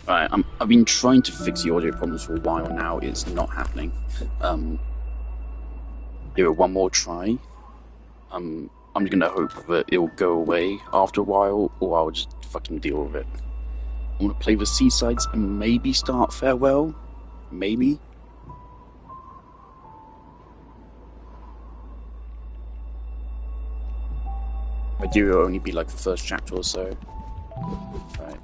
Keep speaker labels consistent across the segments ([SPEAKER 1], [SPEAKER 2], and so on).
[SPEAKER 1] Right, I've been trying to fix the audio problems for a while now. It's not happening. Um, Give it one more try. I'm just gonna hope that it'll go away after a while, or I'll just fucking deal with it. I'm gonna play the Seasides and maybe start Farewell. Maybe. I do it'll only be like the first chapter or so. Right.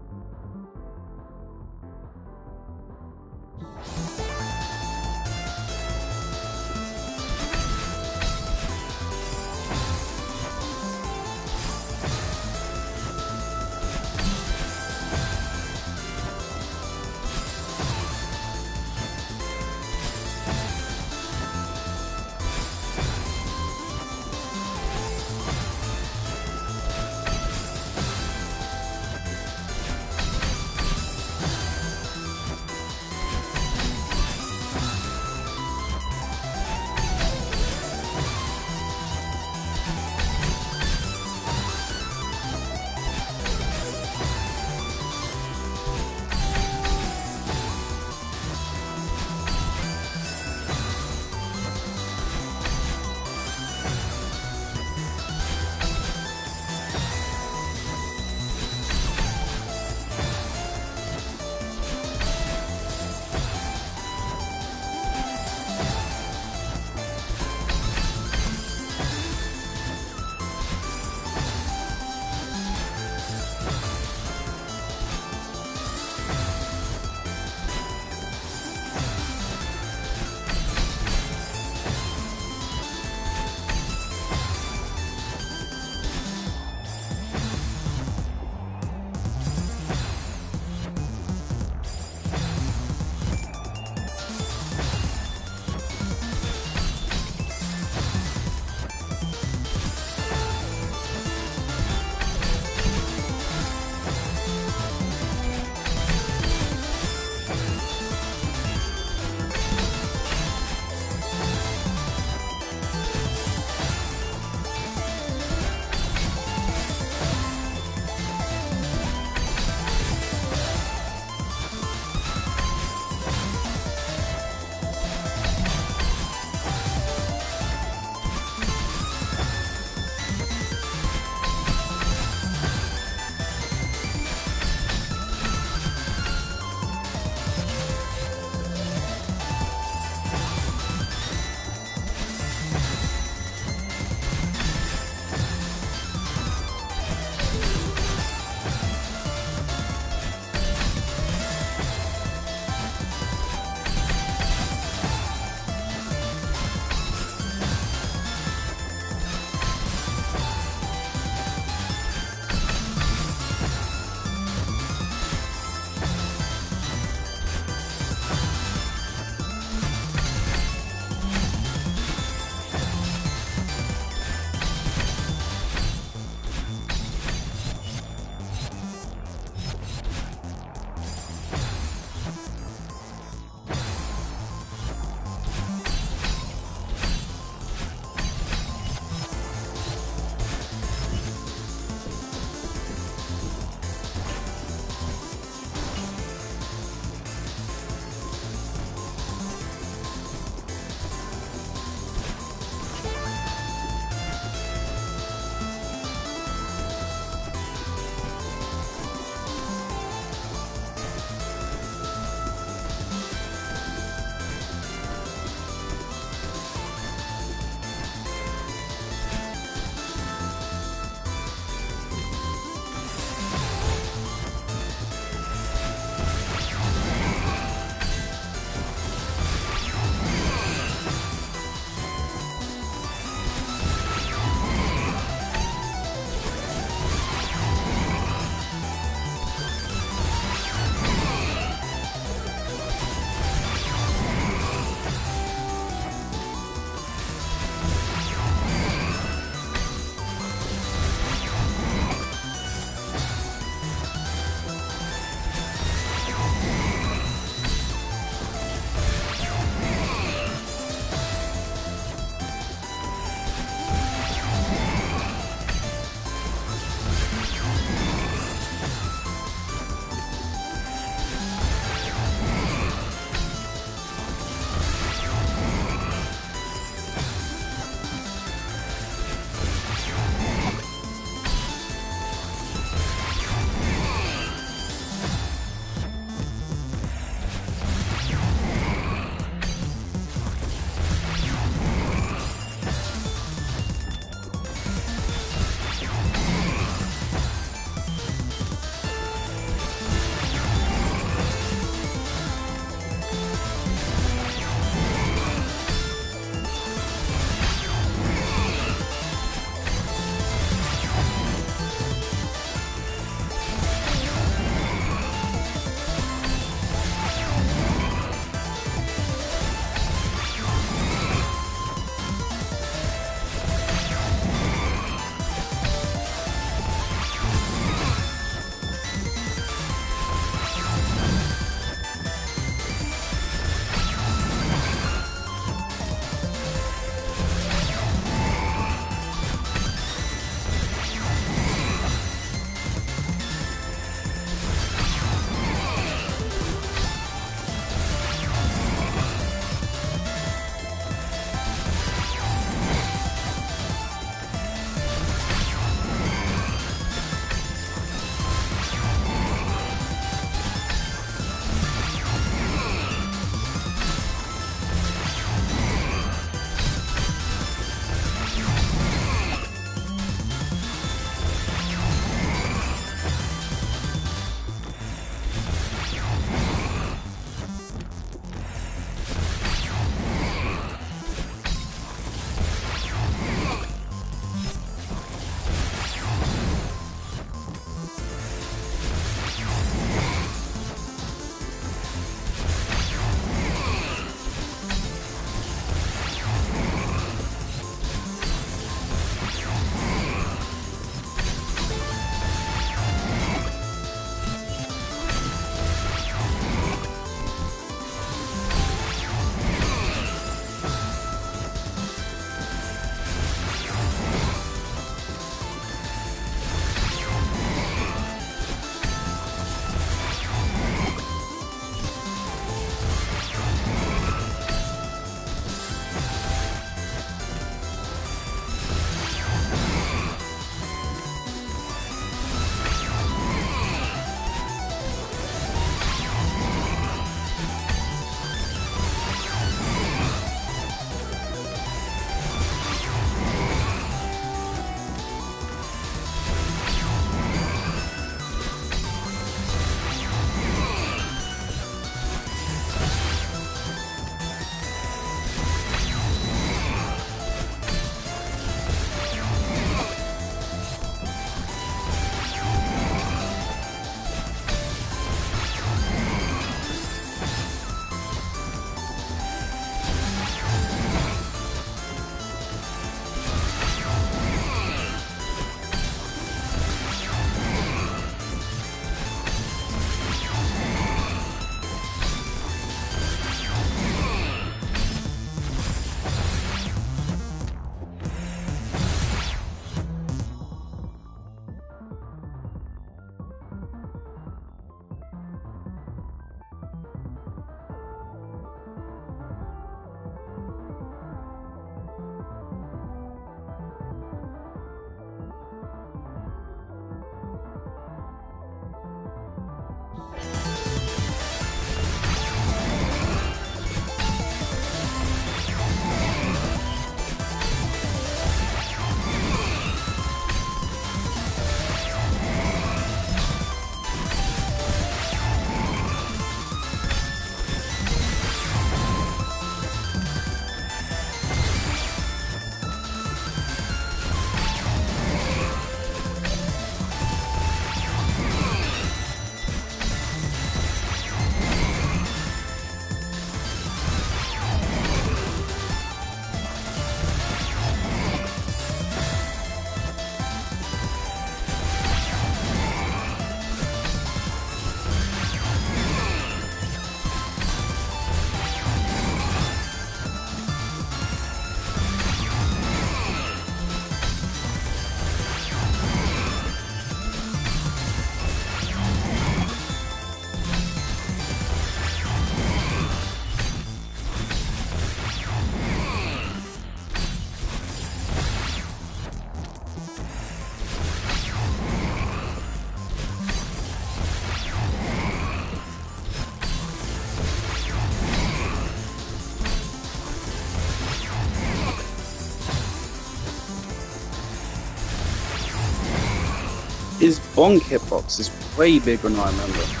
[SPEAKER 1] his bonk hitbox is way bigger than I remember.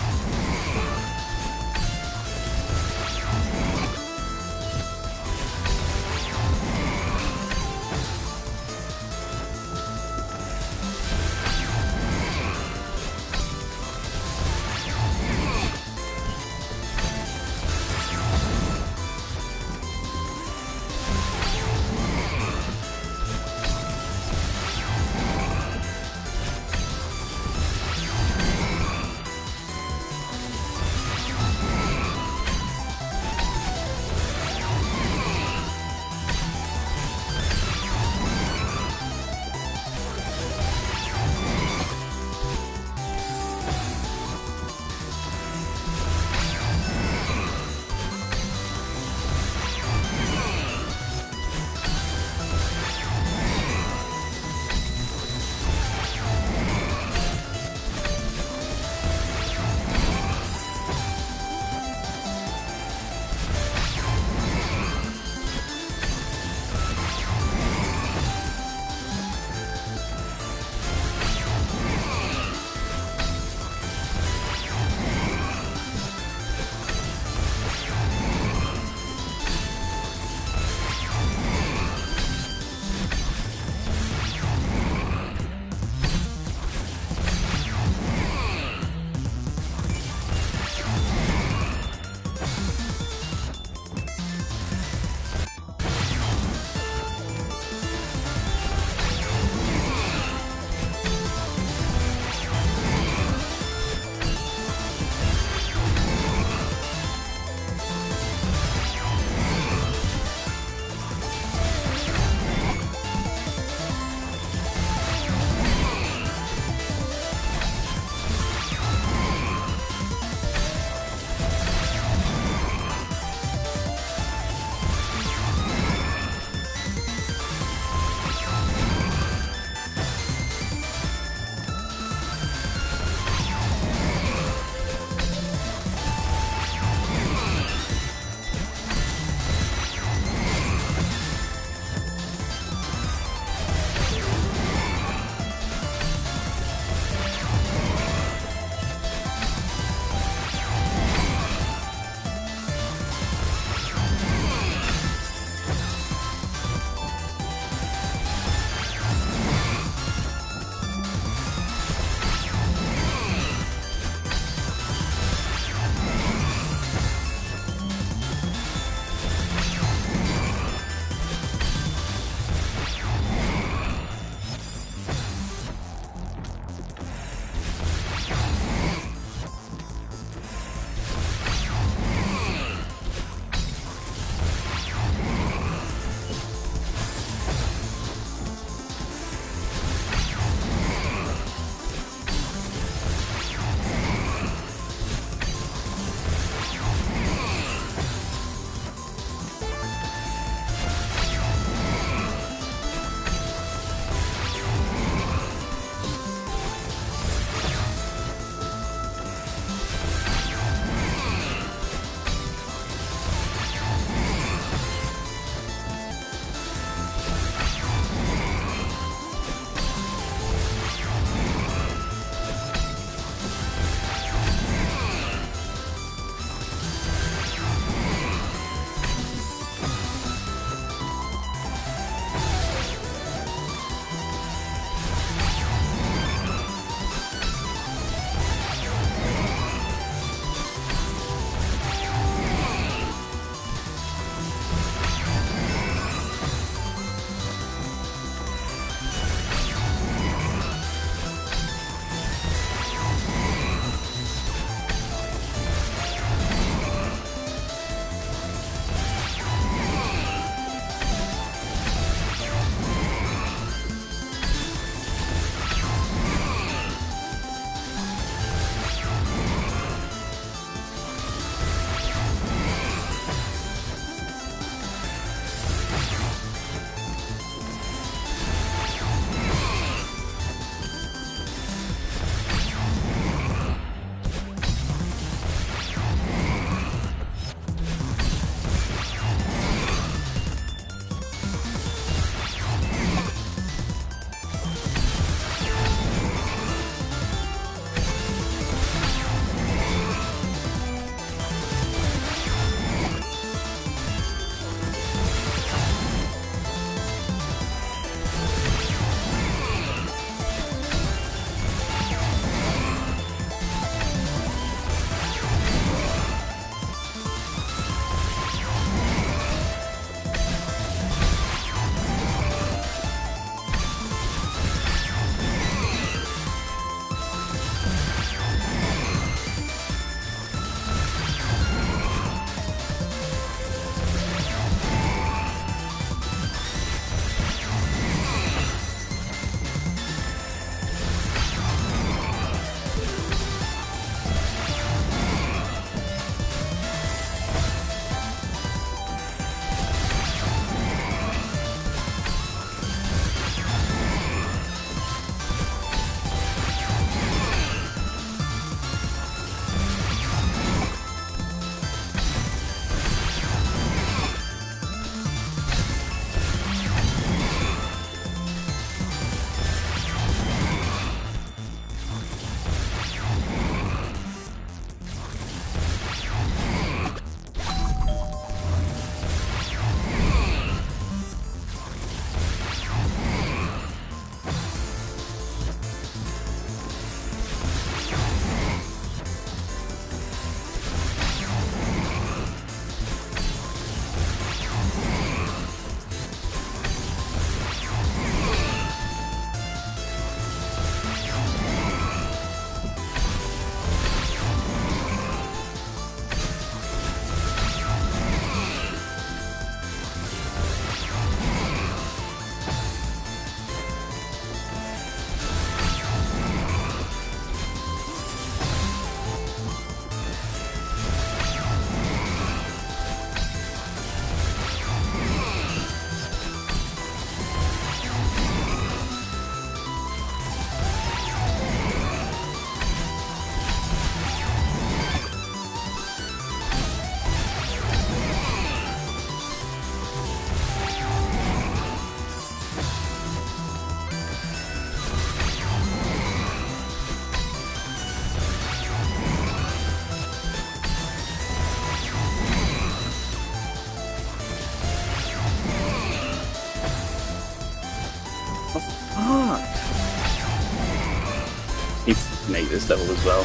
[SPEAKER 1] can hate this level as well.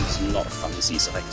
[SPEAKER 1] It's not a fun to see sight.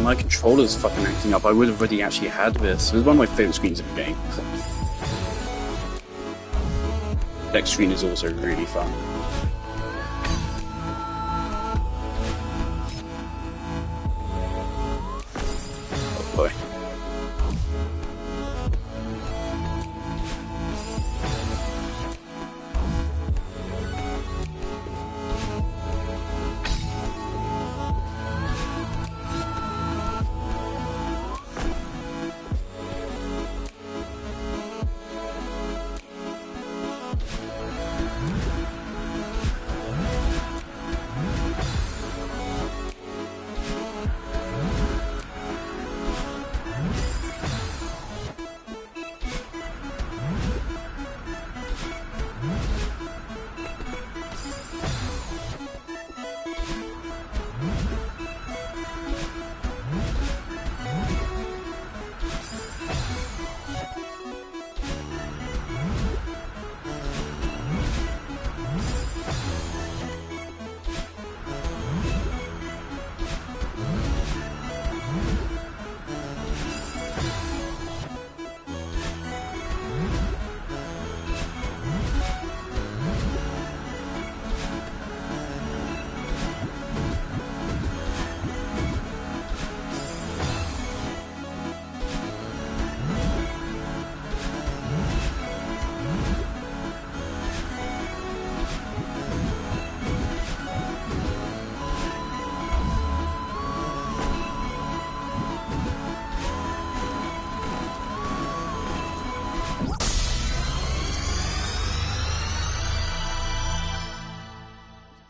[SPEAKER 1] My controller's fucking acting up. I would have already actually had this. It was one of my favourite screens of the game. Next screen is also really fun. Oh boy.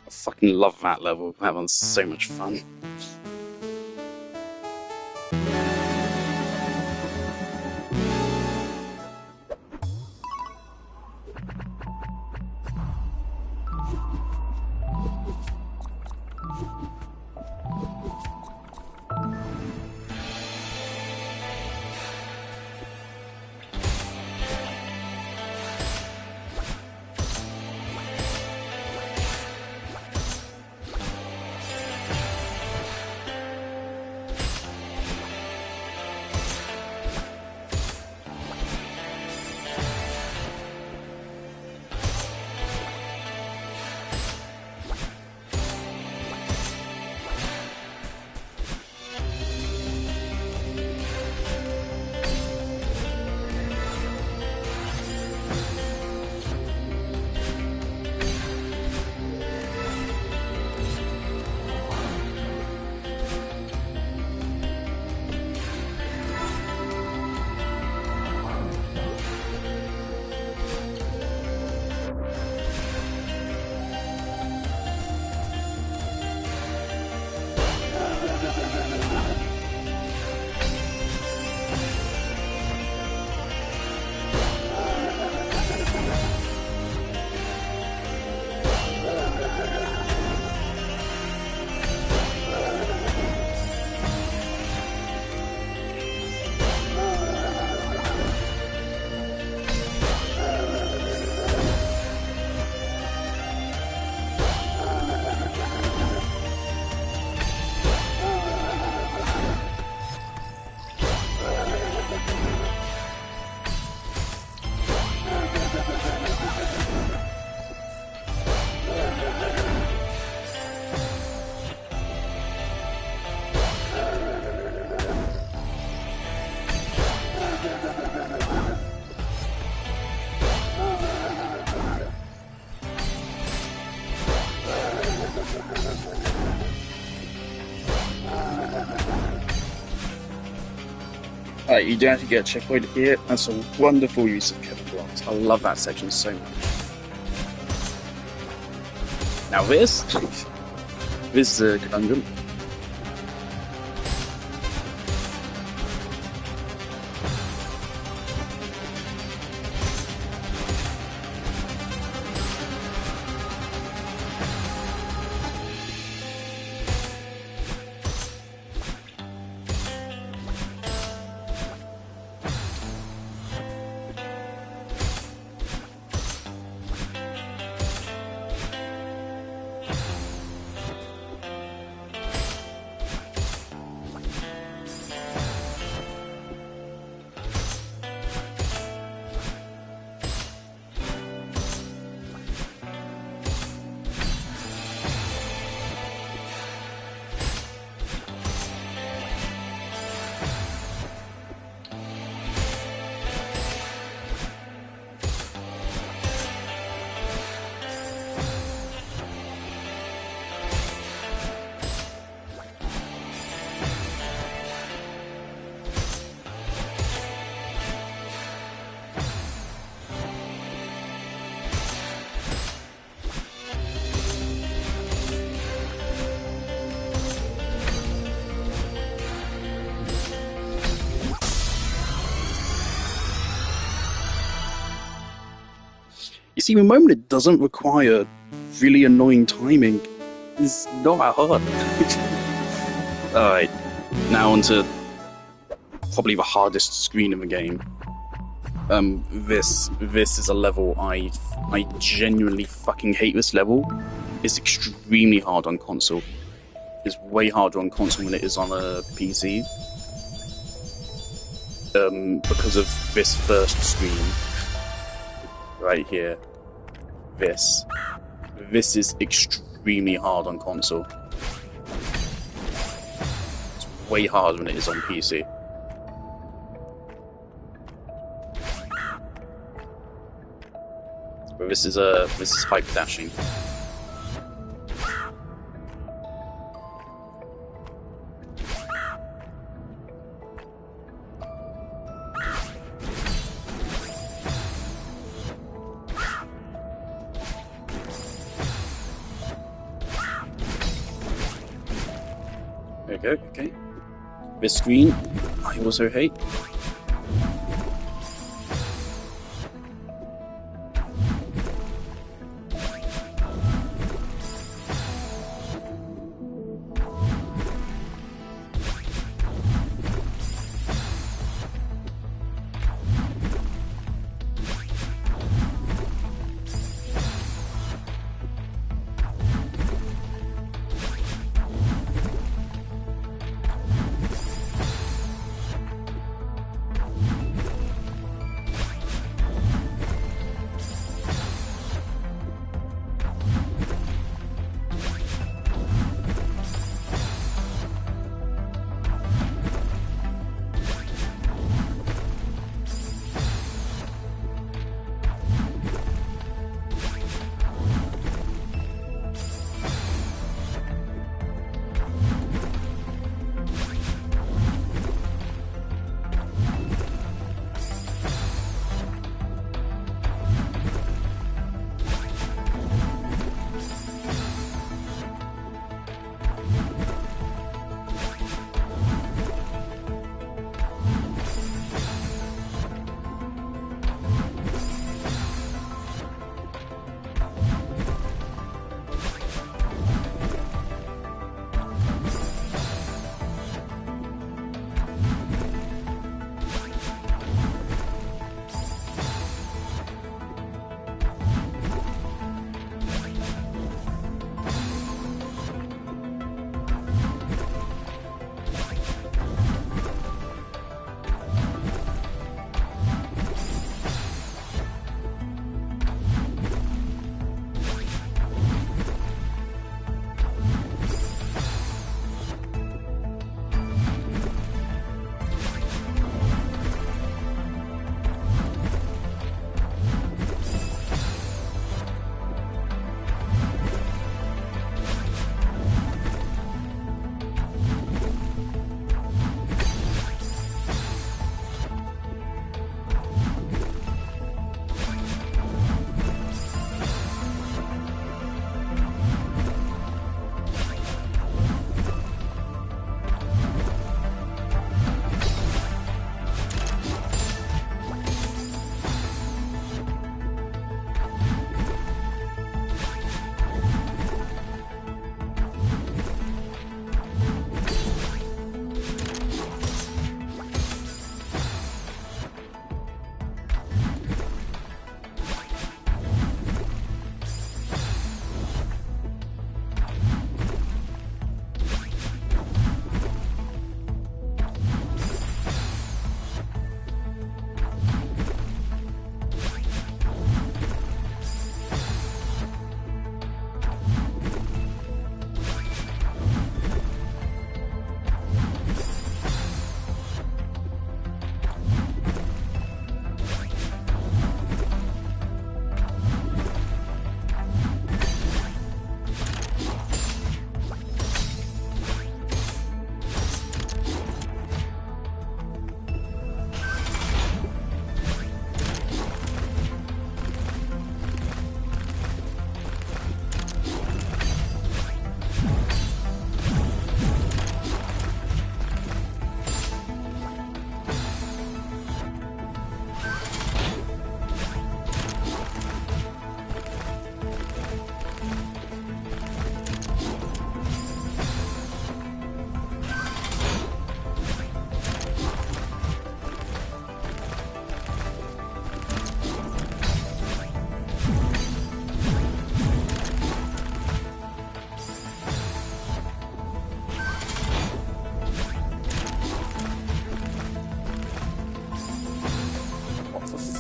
[SPEAKER 1] I fucking love that level. That one's so much fun. You do actually get a checkpoint here. That's a wonderful use of cover blocks. I love that section so much. Now this is a conundrum. You see, the moment it doesn't require really annoying timing, it's not that hard. Alright, now onto probably the hardest screen in the game. This is a level I genuinely fucking hate. This level. It's extremely hard on console. It's way harder on console than it is on a PC. Because of this first screen. Right here. This is extremely hard on console. It's way harder than it is on PC. But this is hyper dashing. Okay. This screen, I also hate.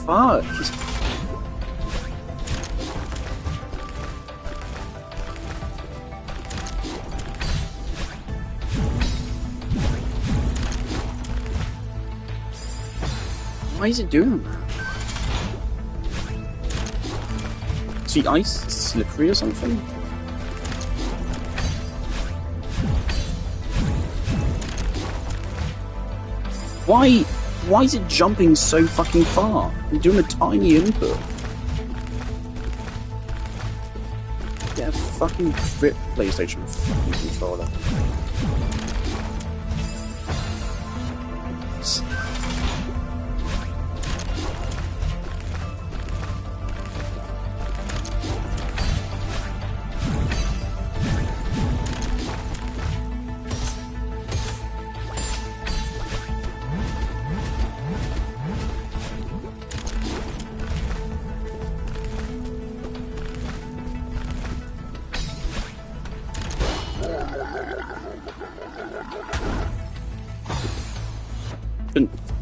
[SPEAKER 1] fuck? Why is it doing that? Is the ice slippery or something? Why is it jumping so fucking far? I'm doing a tiny input. Get a fucking grip, PlayStation fucking controller.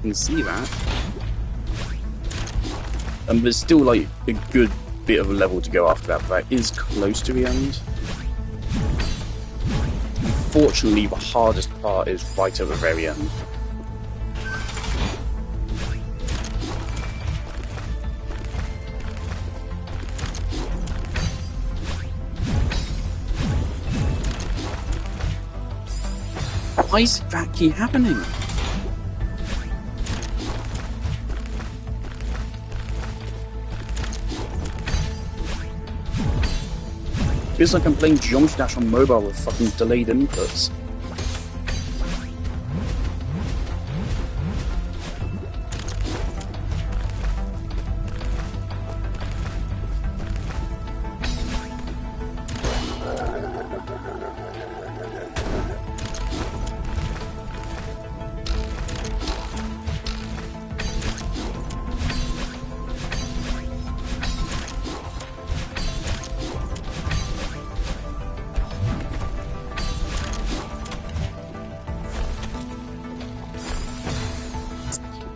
[SPEAKER 1] Can see that. There's still like a good bit of a level to go after that, but that is close to the end. Unfortunately, the hardest part is right at the very end. Why is that keep happening? Feels like I'm playing Geometry Dash on mobile with fucking delayed inputs.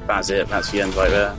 [SPEAKER 1] That's it, that's the end right there.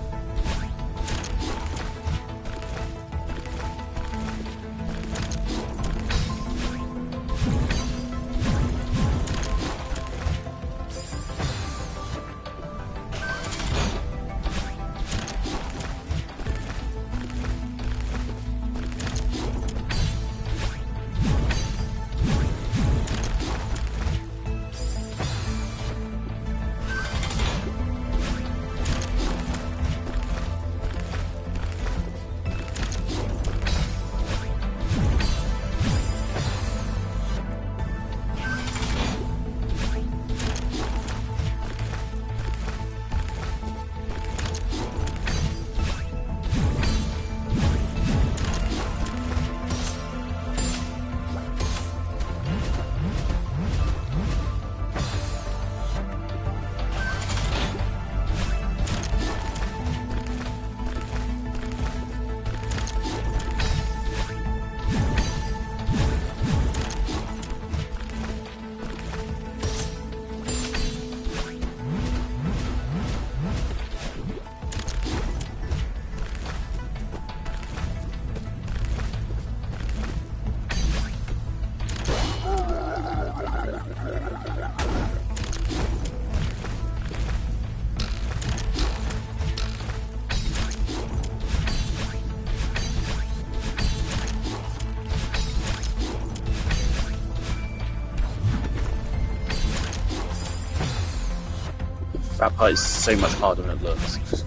[SPEAKER 1] That part is so much harder than it looks.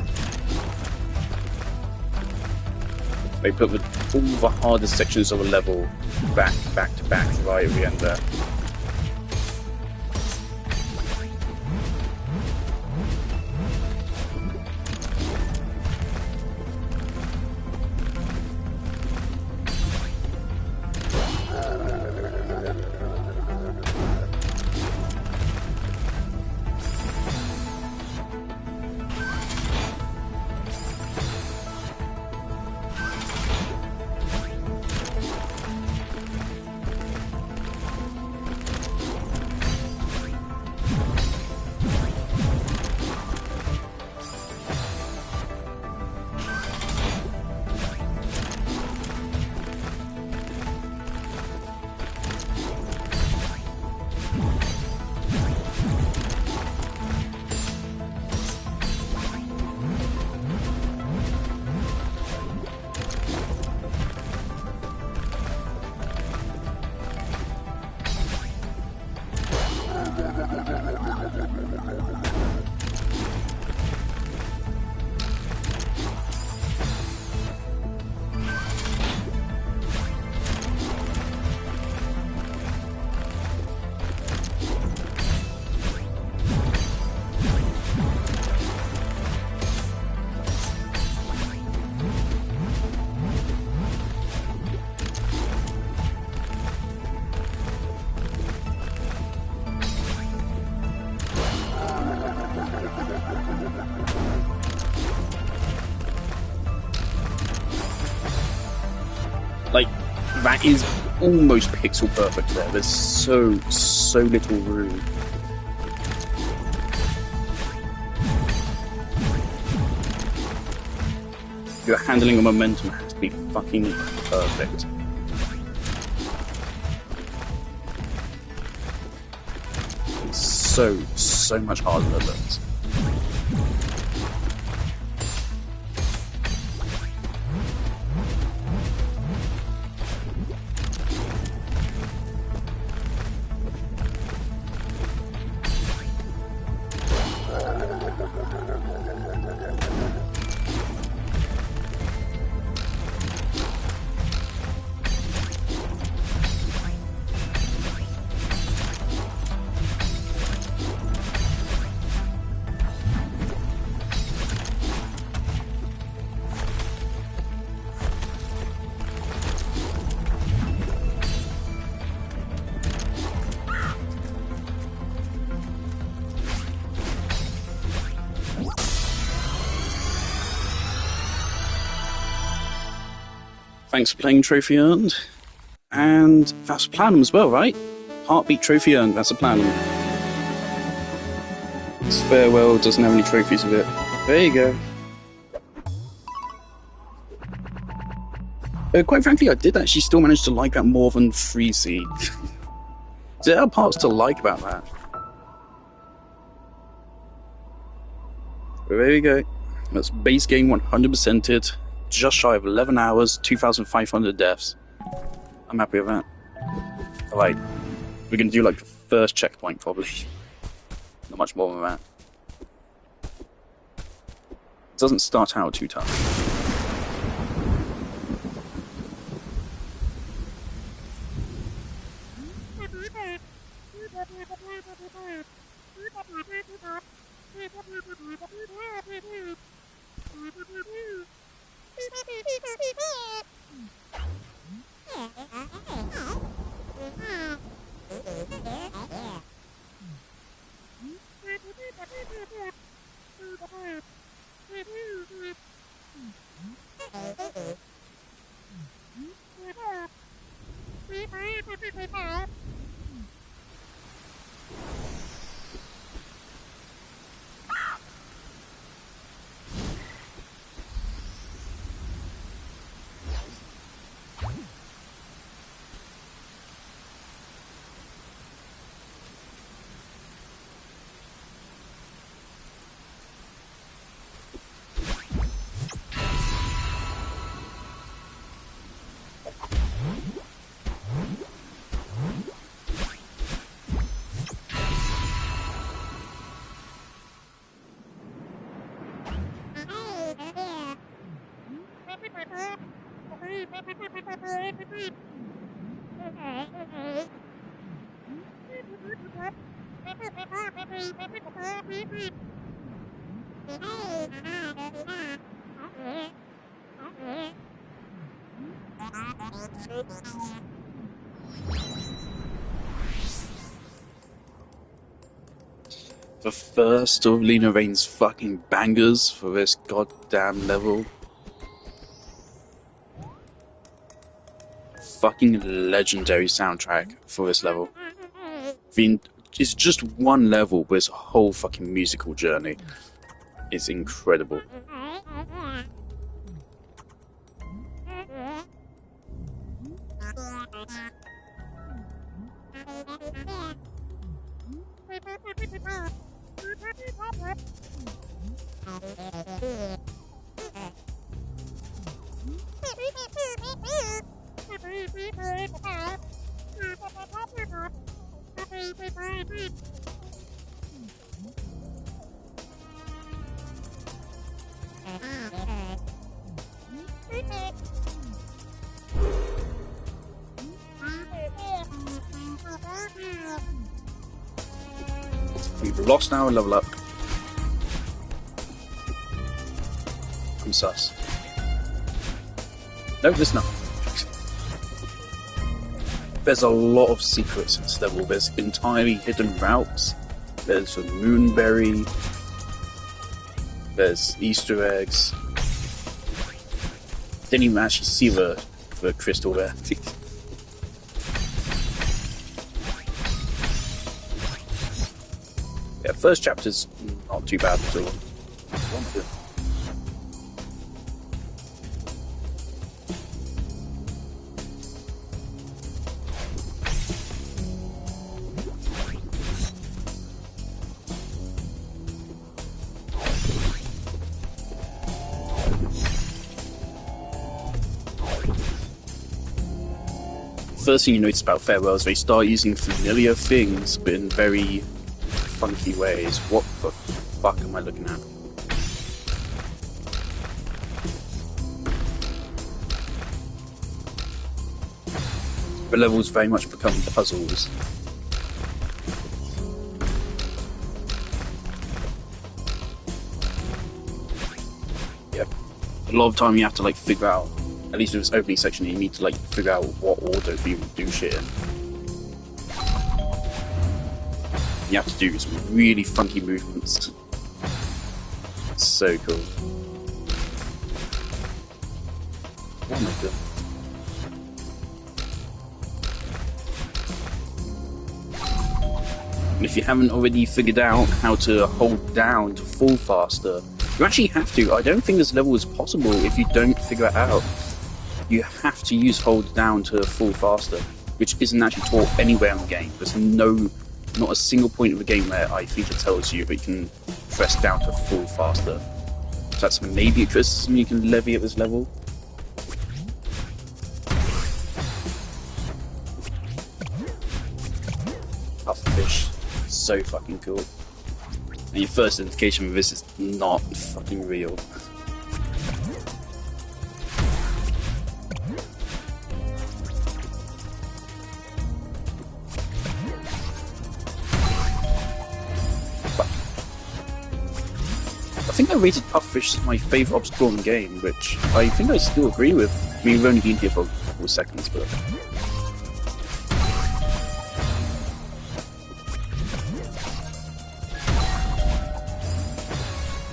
[SPEAKER 1] They put all the hardest sections of a level back to back right at the end there. Like, that is almost pixel perfect there. There's so little room. Your handling of momentum has to be fucking perfect. It's so much harder than it looks. Thanks for playing Trophy Earned. And that's Platinum as well, right? Heartbeat Trophy Earned, that's a Platinum. This Farewell doesn't have any trophies with it. There you go. Quite frankly, I did actually still manage to like that more than 3C. There are parts to like about that. But there you go. That's base game 100%ed. Just shy of 11 hours, 2,500 deaths. I'm happy with that. Like, we're gonna do like the first checkpoint probably. Not much more than that. It doesn't start out too tough. The first of Lena Raine's fucking bangers for this goddamn level. Fucking legendary soundtrack for this level. It's just one level, but it's a whole fucking musical journey. It's incredible. We've lost now a level up. I'm sus. No, there's not. There's a lot of secrets in this level. There's entirely hidden routes. There's a moonberry. There's Easter eggs. Didn't even actually see the crystal there. Yeah, first chapter's not too bad at all. First thing you notice about Farewell is they start using familiar things, but in very funky ways. What the fuck am I looking at? The levels very much become puzzles. Yep. A lot of time you have to like figure out, at least with this opening section, you need to like figure out what order people do shit in. You have to do some really funky movements. It's so cool. Oh my god. And if you haven't already figured out how to hold down to fall faster, you actually have to. I don't think this level is possible if you don't figure it out. You have to use hold down to fall faster, which isn't actually taught anywhere in the game. There's not a single point of the game where I think it tells you that you can press down to fall faster. So that's maybe a criticism you can levy at this level. Pufferfish, so fucking cool. And your first indication of this is not fucking real. I think I rated Pufferfish as my favourite obstacle in the game, which I think I still agree with. I mean, we've only been here for a couple of seconds, but...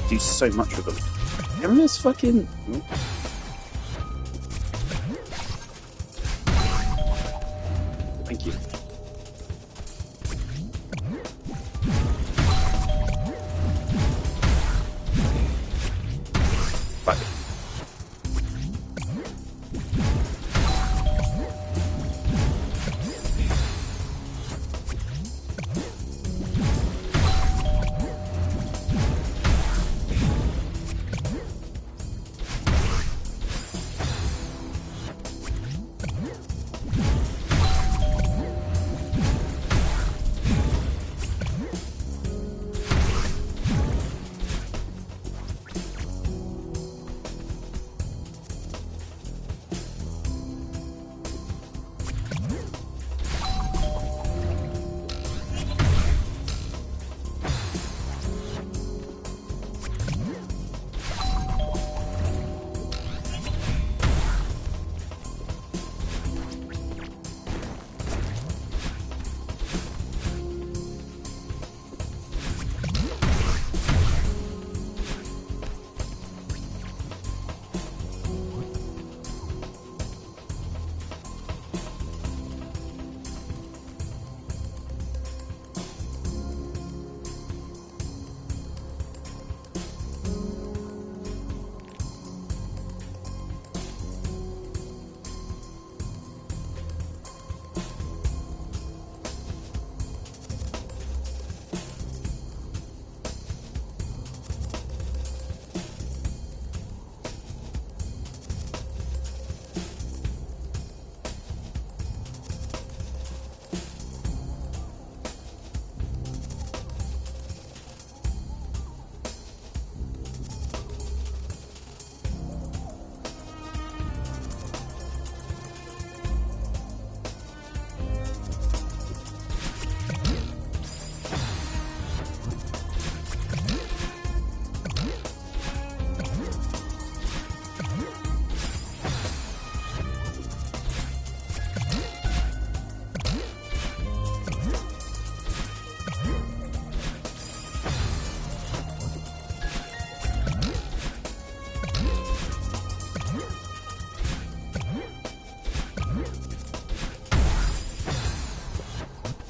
[SPEAKER 1] do so much with them. Everyone's fucking... Thank you. Bye.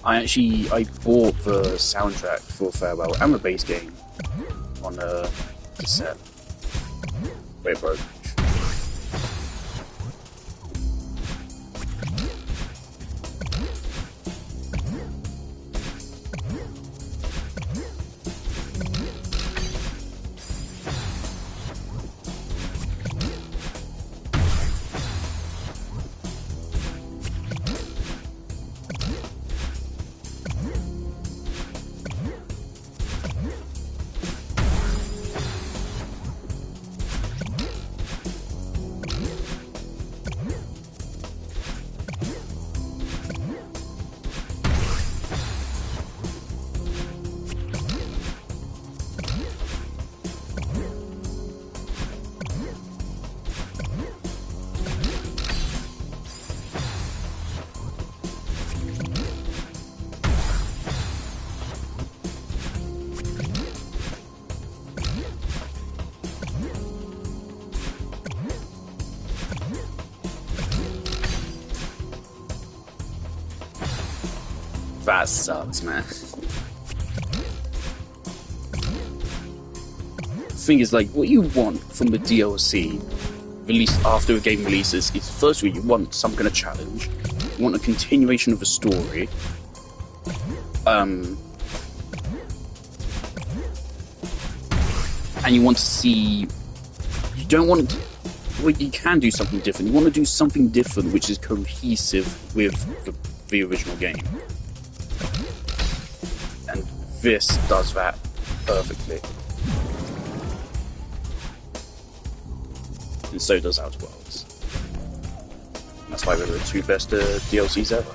[SPEAKER 1] I bought the soundtrack for Farewell and the base game on a cassette. Wait, it broke. That sucks, man. The thing is, like, what you want from the DLC released after a game releases is, firstly, you want some kind of challenge, you want a continuation of the story, and you want to see. You don't want. Well, you can do something different. You want to do something different which is cohesive with the original game. And this does that perfectly. And so does Outer Worlds. And that's why they're the two best DLCs ever.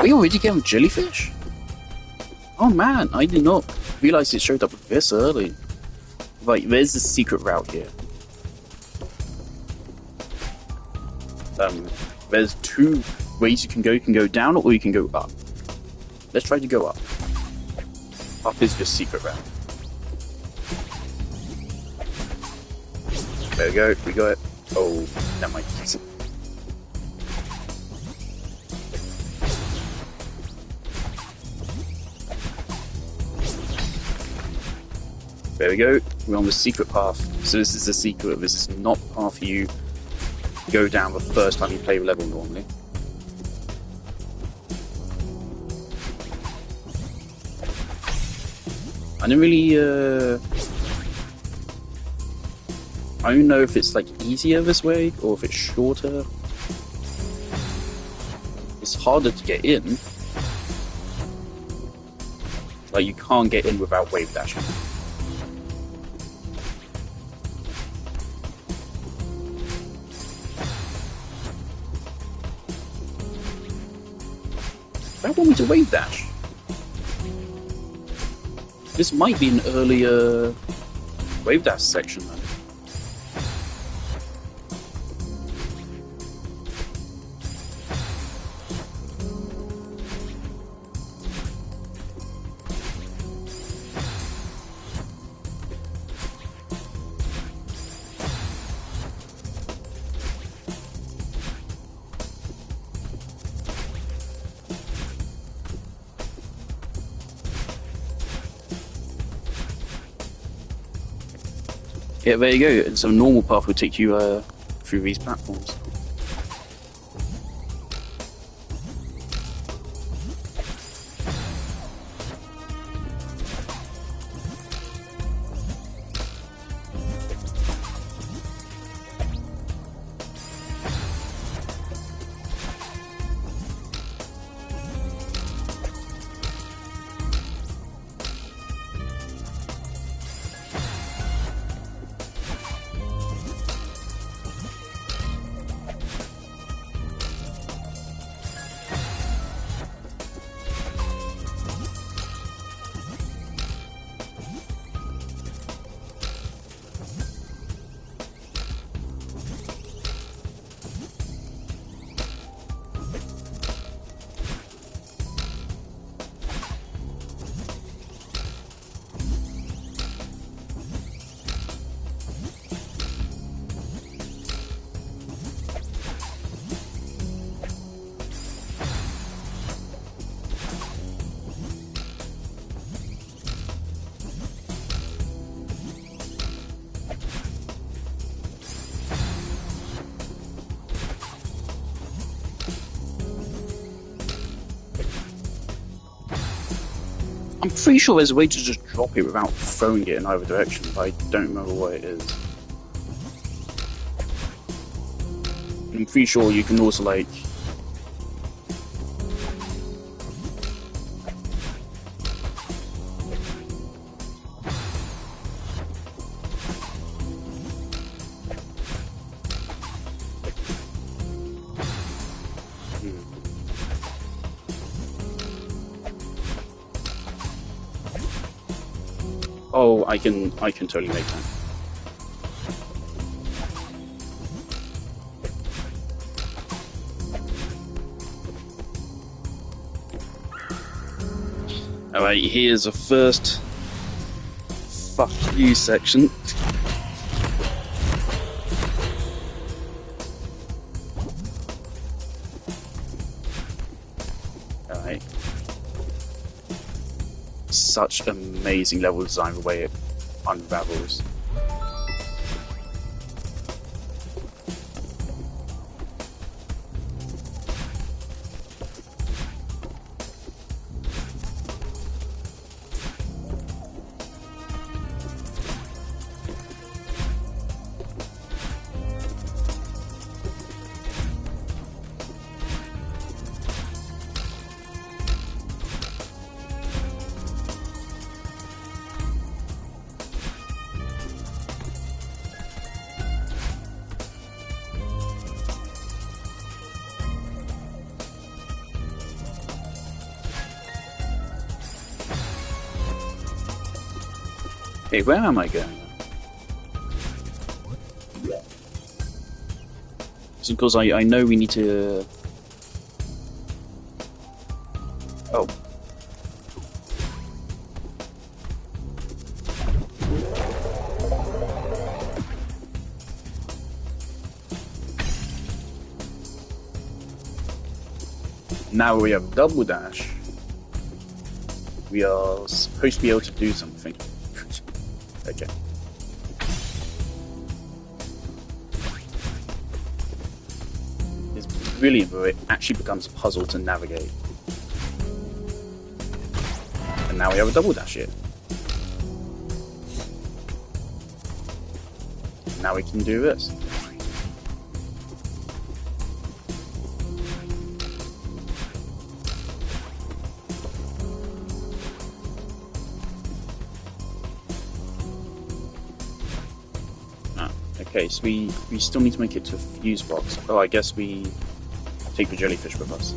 [SPEAKER 1] We already getting jellyfish? Oh man, I did not realize it showed up this early. Right, there's the secret route here. There's two ways you can go. You can go down or you can go up. Let's try to go up. Up is the secret route. There we go, we got it. Oh, that might be decent. There we go, we're on the secret path. So this is the secret, this is not the path you go down the first time you play the level normally. I don't really, I don't know if it's like easier this way, or if it's shorter. It's harder to get in. Like, you can't get in without wave dashing. I want me to wave dash. This might be an earlier wave dash section then. Yeah, there you go. And some normal path will take you through these platforms. I'm pretty sure there's a way to just drop it without throwing it in either direction, but I don't remember what it is. I'm pretty sure you can also, like... Oh, I can totally make that. Alright, here's the first fuck you section. Alright. Such amazing level design, the way it unravels. Hey, where am I going? It's because I know we need to... Oh. Now we have double dash. We are supposed to be able to do something. Okay. It's brilliant, but it actually becomes a puzzle to navigate. And now we have a double dash here. Now we can do this. Okay, so we still need to make it to a fuse box. Oh, I guess we take the jellyfish with us.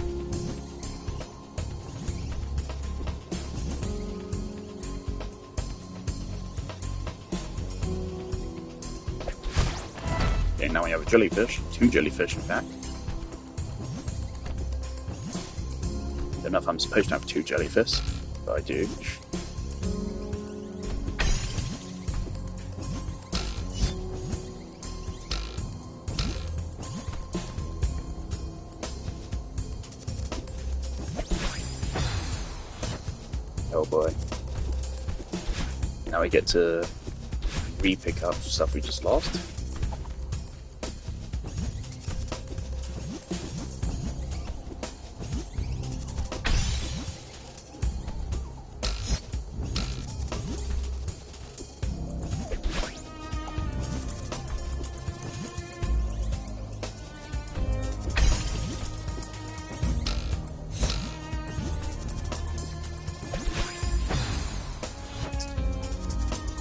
[SPEAKER 1] Okay, now we have a jellyfish. 2 jellyfish, in fact. I don't know if I'm supposed to have 2 jellyfish, but I do. Oh boy. Now we get to re-pick up stuff we just lost.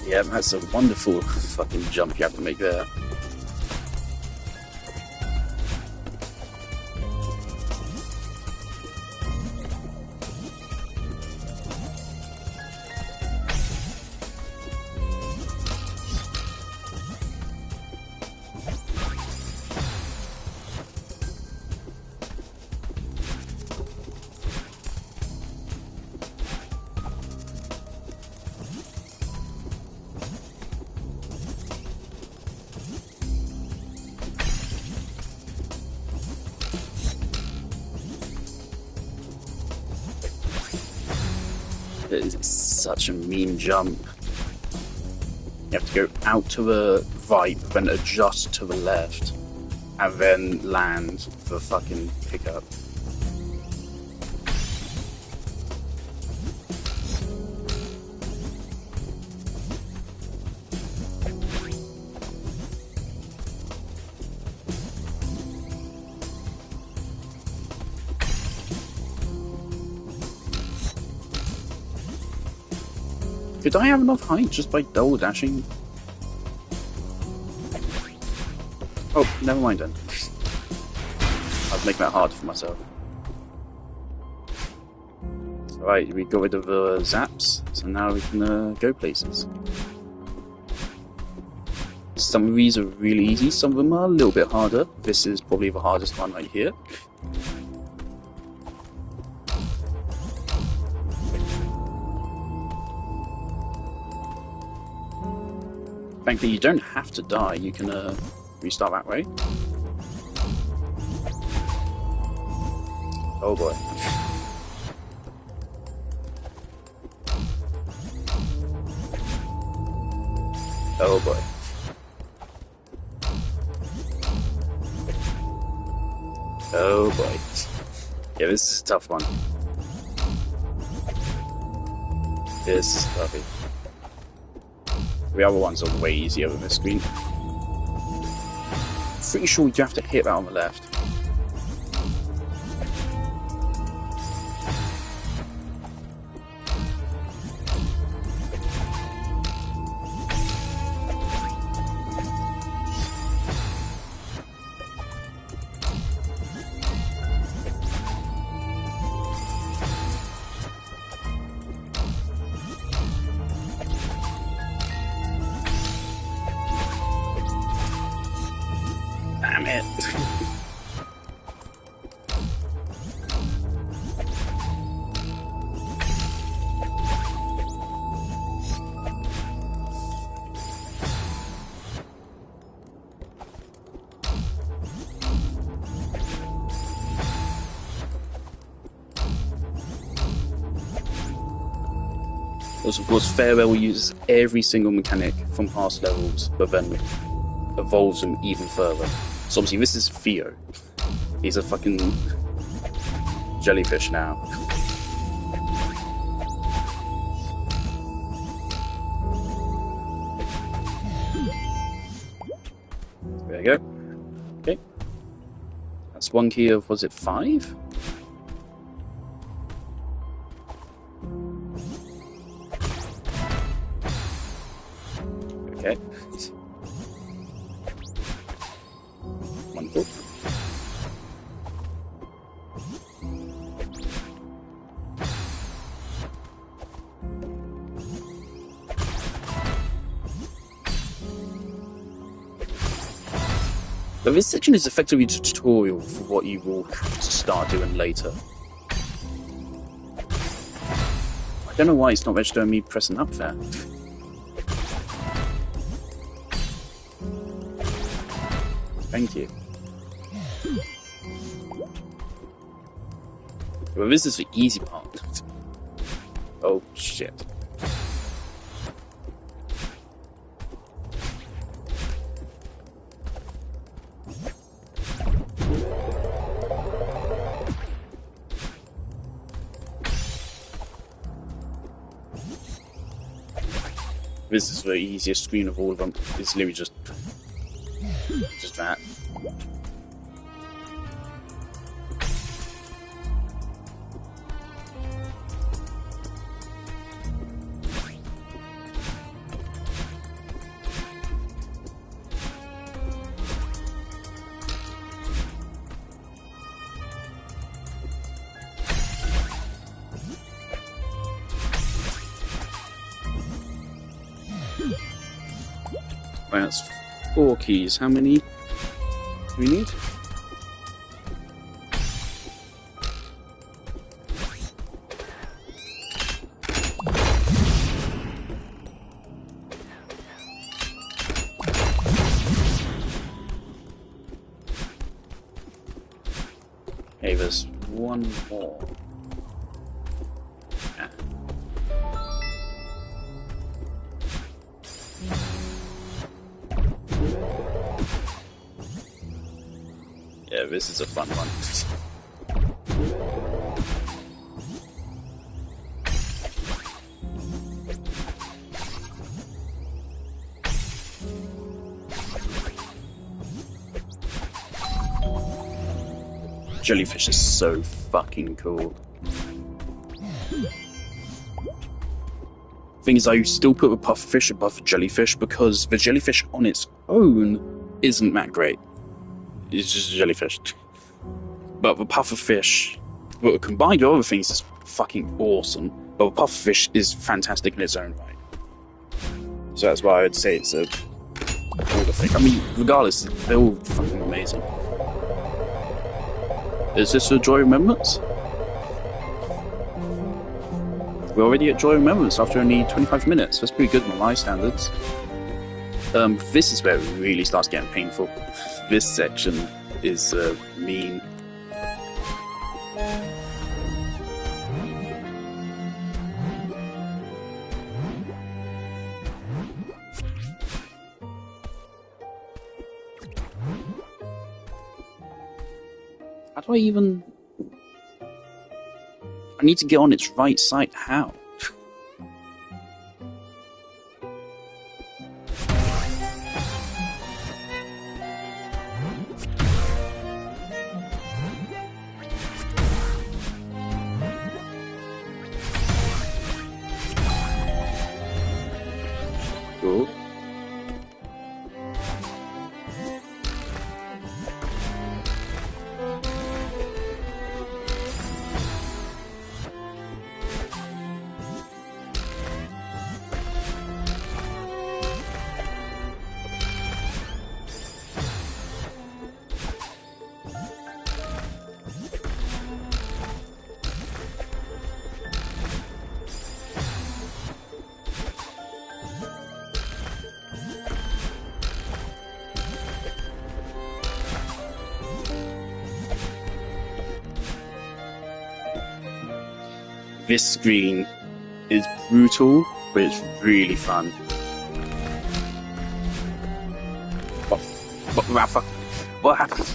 [SPEAKER 1] Yeah, that's a wonderful fucking jump you have to make there. It's such a mean jump. You have to go out to the right, then adjust to the left, and then land the fucking pickup. Could I have enough height just by double dashing? Oh, never mind then. I was making that hard for myself. Right, we got rid of the zaps, so now we can go places. Some of these are really easy, some of them are a little bit harder. This is probably the hardest one right here. Thankfully, you don't have to die, you can restart that way. Oh boy. Oh boy. Oh boy. Yeah, this is a tough one. This is tough. The other ones are way easier with this screen. Pretty sure you have to hit that on the left. Damn it. Also, of course, Farewell uses every single mechanic from past levels, but then evolves them even further. So obviously this is Theo. He's a fucking jellyfish now. There you go. Okay. That's one key of, was it 5? Okay. Wonderful. But this section is effectively a tutorial for what you will have to start doing later. I don't know why it's not registering me pressing up there. Thank you. Well, this is the easy part. Oh shit. This is the easiest screen of all of them. It's literally just that. Right, that's 4 keys. How many do we need? Okay, there's one more. Yeah, this is a fun one. Jellyfish is so fucking cool. Thing is, I still put a pufferfish above the jellyfish because the jellyfish on its own isn't that great. It's just a jellyfish. But the pufferfish, well, combined with other things, is fucking awesome. But the pufferfish is fantastic in its own right. So that's why I'd say it's a older thing. I mean, regardless, they're all fucking amazing. Is this a Joy Remembrance? We're already at Joy Remembrance after only 25 minutes. That's pretty good by my standards. This is where it really starts getting painful. This section is mean. How do I even... I need to get on its right side. How? Cool. This screen is brutal, but it's really fun. What happened?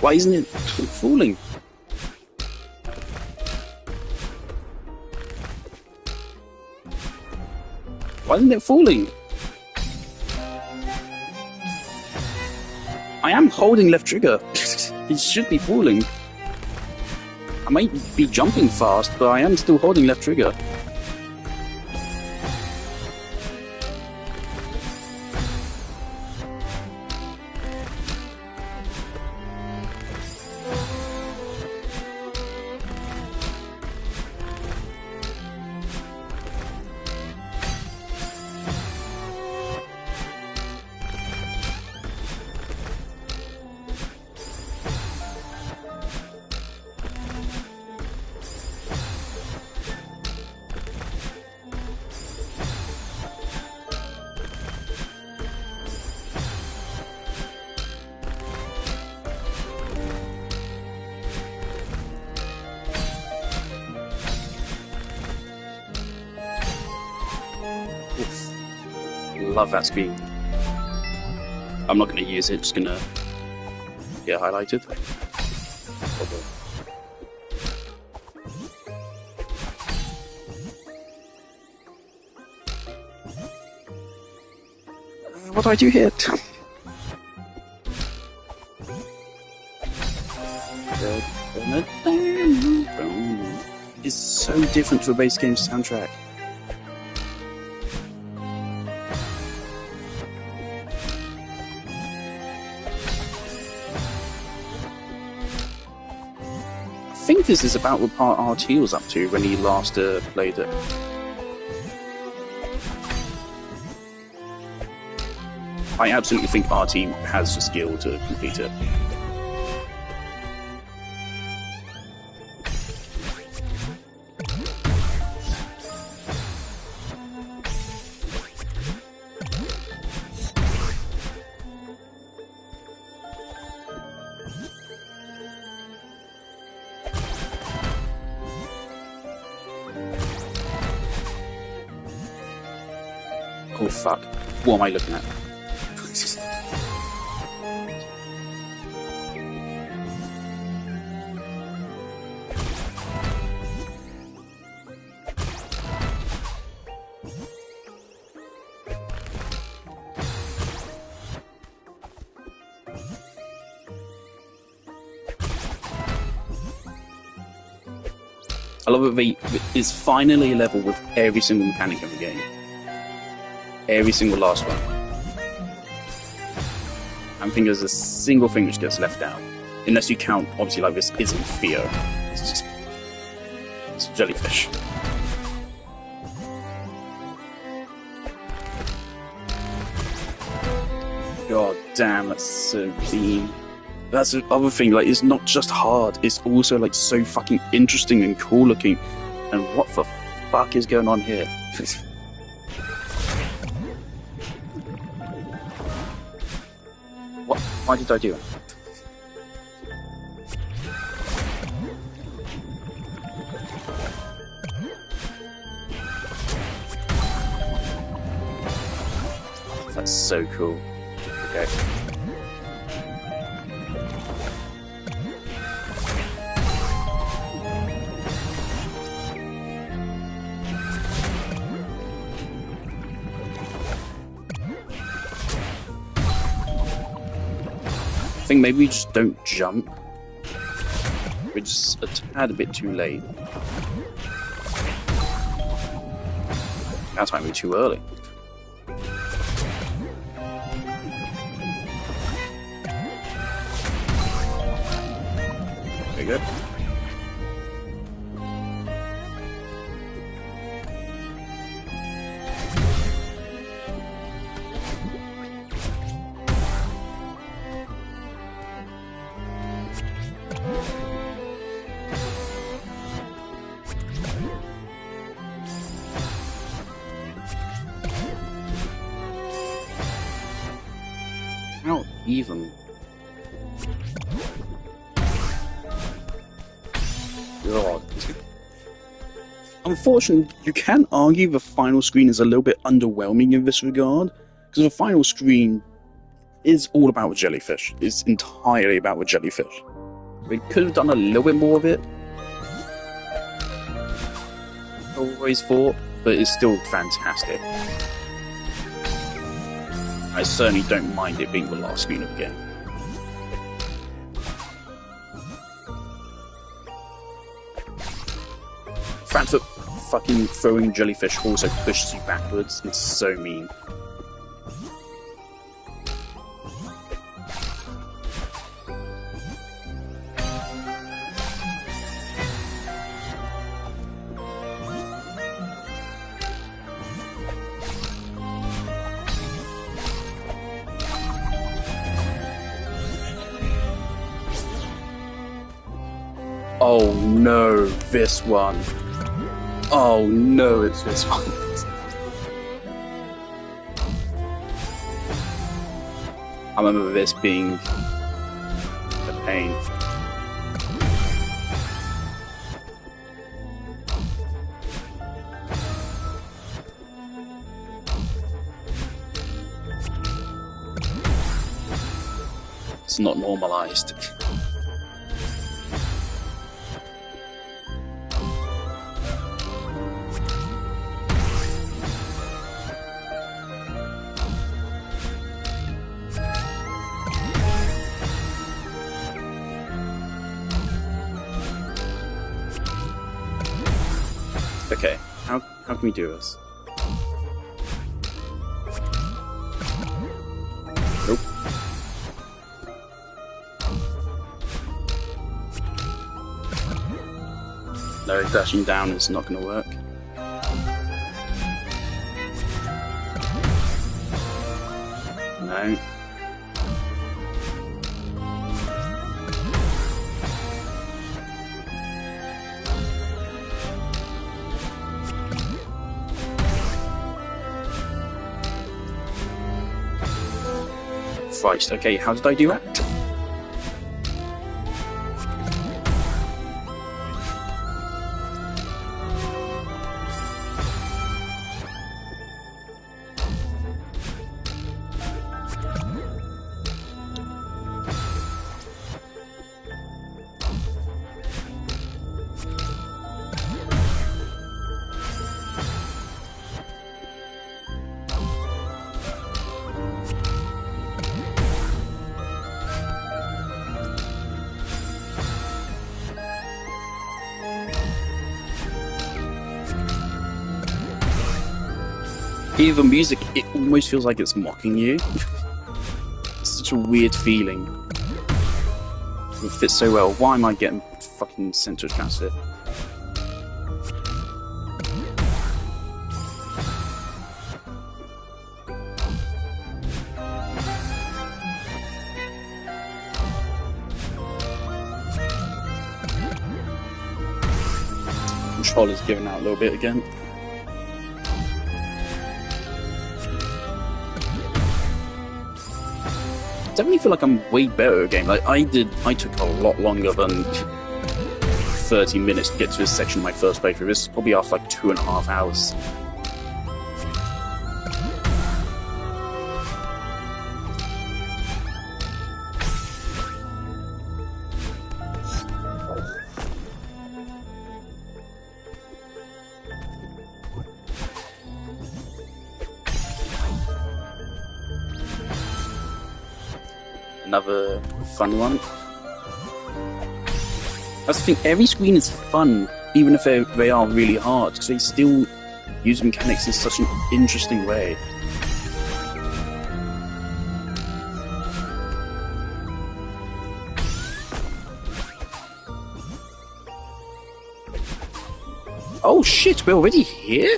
[SPEAKER 1] Why isn't it falling? Why isn't it falling? I am holding left trigger. It should be falling. I might be jumping fast, but I am still holding left trigger. Love that screen. I'm not going to use it, just going to get highlighted. What do I do here? It's so different to a base game soundtrack. I think this is about what part RT was up to when he last played it. I absolutely think RT has the skill to complete it. Oh fuck, what am I looking at? I love that it's finally a level with every single mechanic in the game. Every single last one. I don't think there's a single thing which gets left out. Unless you count, obviously, like this isn't Theo. It's a jellyfish. God damn, that's so mean. That's the other thing, like, it's not just hard, it's also, like, so fucking interesting and cool looking. And what the fuck is going on here? What? Why did I do it? That's so cool. Okay. I think maybe we just don't jump. We're just a tad bit too late. That might be too early. There you go. How even? God. Unfortunately, you can argue the final screen is a little bit underwhelming in this regard, because the final screen is all about the jellyfish. It's entirely about the jellyfish. We could have done a little bit more of it. Always thought, but it's still fantastic. I certainly don't mind it being the last screen of the game. The fact that fucking throwing jellyfish also pushes you backwards, it's so mean. Oh no, this one. Oh no, it's this one. I remember this being a pain. It's not normalized. Okay, how can we do this? Nope. No, dashing down is not going to work. No. Christ, okay, how did I do that? Hear the music, it almost feels like it's mocking you. It's such a weird feeling. It fits so well. Why am I getting fucking sent to a transfer? Controller's giving out a little bit again. I definitely feel like I'm way better at a game. Like I took a lot longer than 30 minutes to get to this section of my first playthrough. This is probably after like 2.5 hours. Another fun one. I think every screen is fun, even if they are really hard, because they still use mechanics in such an interesting way. Oh shit, we're already here?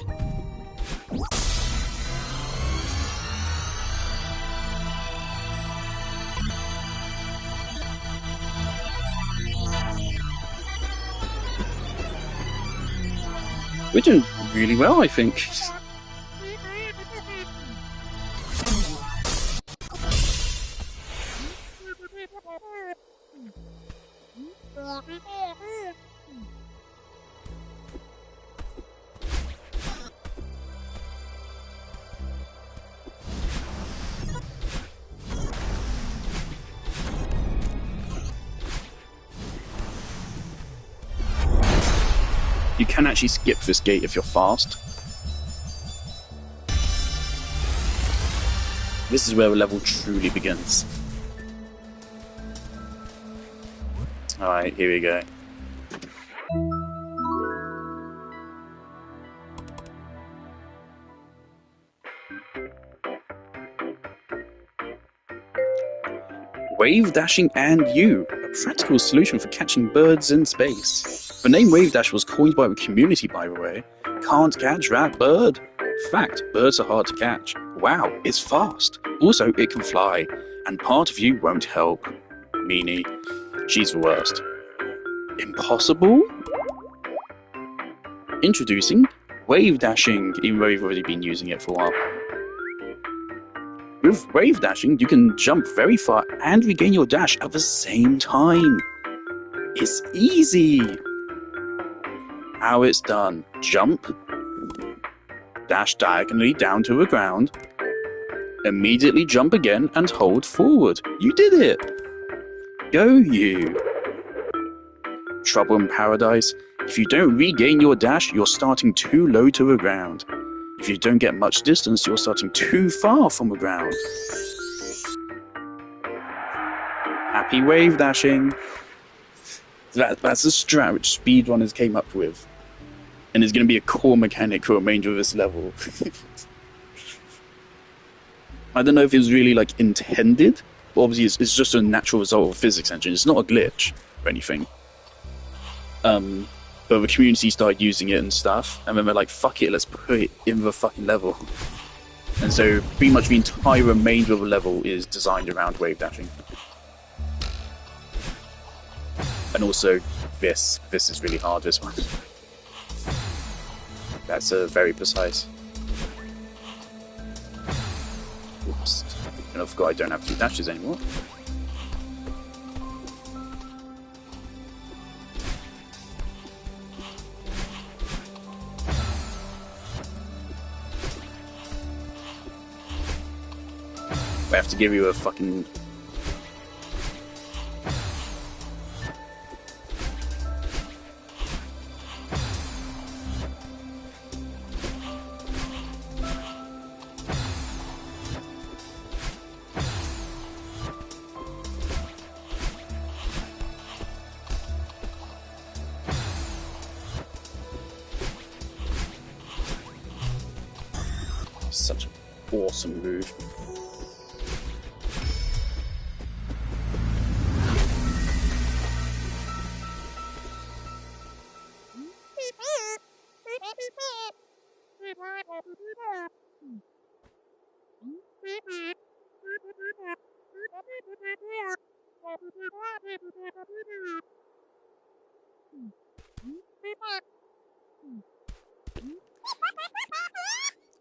[SPEAKER 1] We're doing really well, I think. You can actually skip this gate if you're fast. This is where the level truly begins. Alright, here we go. Wave dashing and you, a practical solution for catching birds in space. The name Wave Dash was coined by the community, by the way. Can't catch that bird. Fact, birds are hard to catch. Wow, it's fast. Also, it can fly. And part of you won't help. Meanie. She's the worst. Impossible? Introducing Wave Dashing, even though you've already been using it for a while. With Wave Dashing, you can jump very far and regain your dash at the same time. It's easy. How it's done. Jump. Dash diagonally down to the ground. Immediately jump again and hold forward. You did it. Go you. Trouble in paradise. If you don't regain your dash, you're starting too low to the ground. If you don't get much distance, you're starting too far from the ground. Happy wave dashing. That's a strat which speedrunners came up with. And it's going to be a core mechanic for the remainder of this level. I don't know if it was really like intended, but obviously it's just a natural result of a physics engine. It's not a glitch or anything. But the community started using it and stuff, and then they're like, fuck it, let's put it in the fucking level. And so pretty much the entire remainder of the level is designed around wave dashing. And also this is really hard, this one. That's very precise. Oops. And I forgot I don't have 2 dashes anymore. I have to give you a fucking... such an awesome move.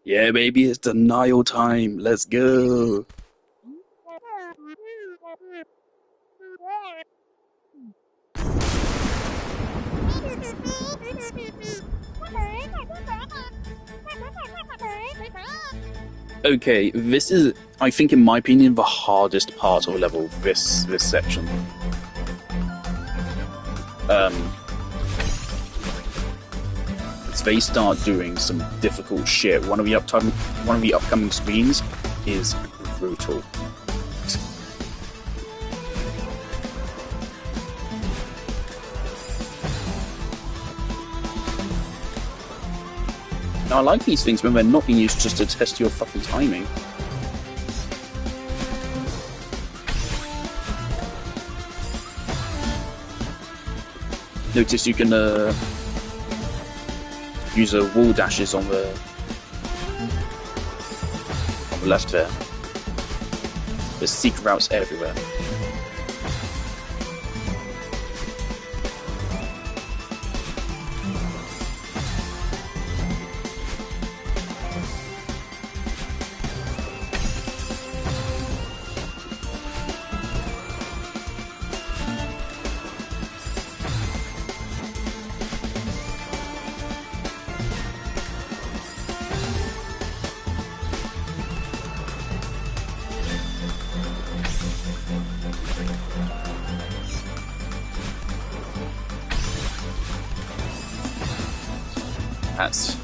[SPEAKER 1] Yeah, baby, it's denial time. Let's go. Okay, this is, I think, in my opinion, the hardest part of a level. This section. They start doing some difficult shit. One of the upcoming screens is brutal. Now, I like these things when they're not being used just to test your fucking timing. Notice you can use wall dashes on the left there. There's secret routes everywhere.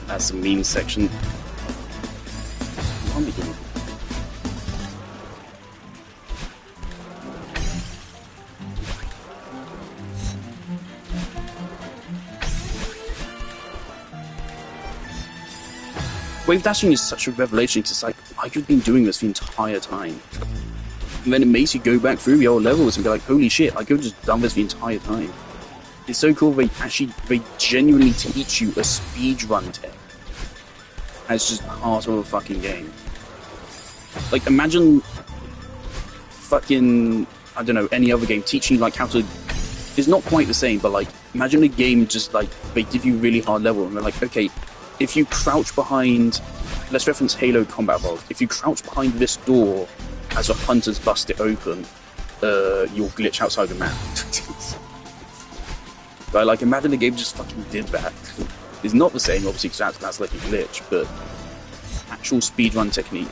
[SPEAKER 1] That's a meme section. What am I doing? Wave dashing is such a revelation. It's like, I could have been doing this the entire time. And then it makes you go back through the old levels and be like, holy shit, I could have just done this the entire time. It's so cool, they genuinely teach you a speedrun tech. And it's just part of a fucking game. Like, imagine fucking, I don't know, any other game teaching you like how to, it's not quite the same, but like, imagine a game just like, they give you a really hard level and they're like, okay, if you crouch behind, let's reference Halo Combat Evolved, if you crouch behind this door as the hunters bust it open, you'll glitch outside the map. But like, imagine the game just fucking did that. It's not the same, obviously, because that's like a glitch, but actual speedrun technique.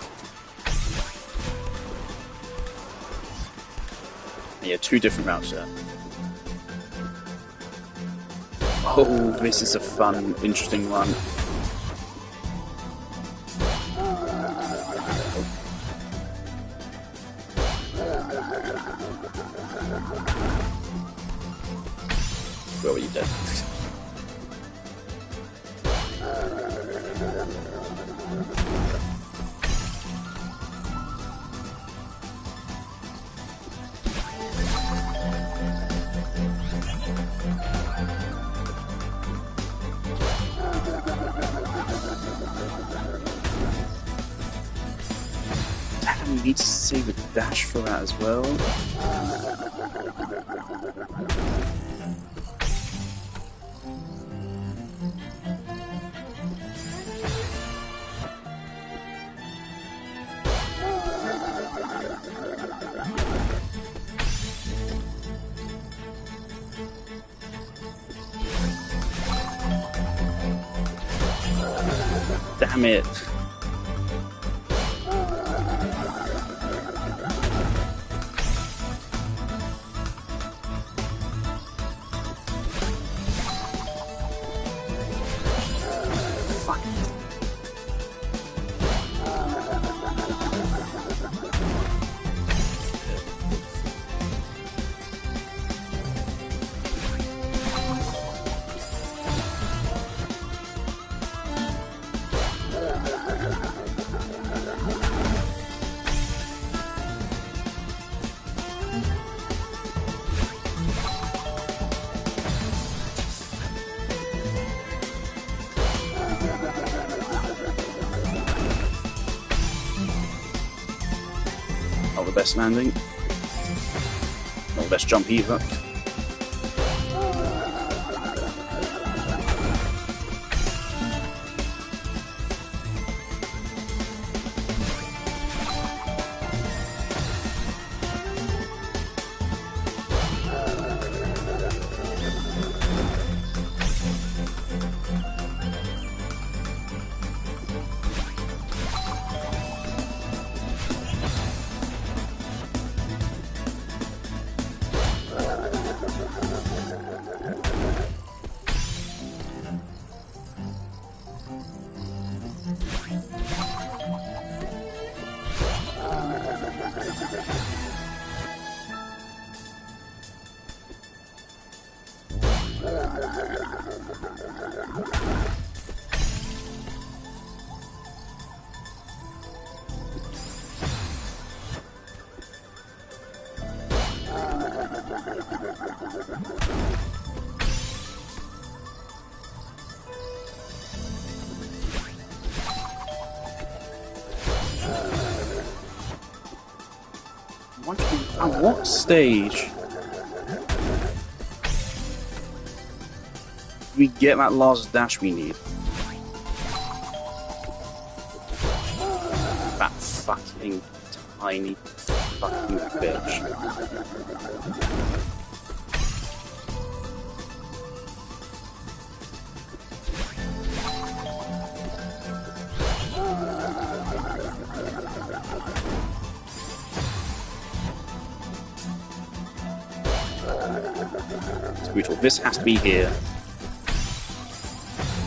[SPEAKER 1] And yeah, 2 different routes there. Oh, this is a fun, interesting run. Where were you dead? Damn, you need to save a dash for that as well. Damn it. Fuck. best landing. Not the best jump either. At what stage do we get that last dash we need? That fucking tiny fucking bitch. It's brutal. This has to be here.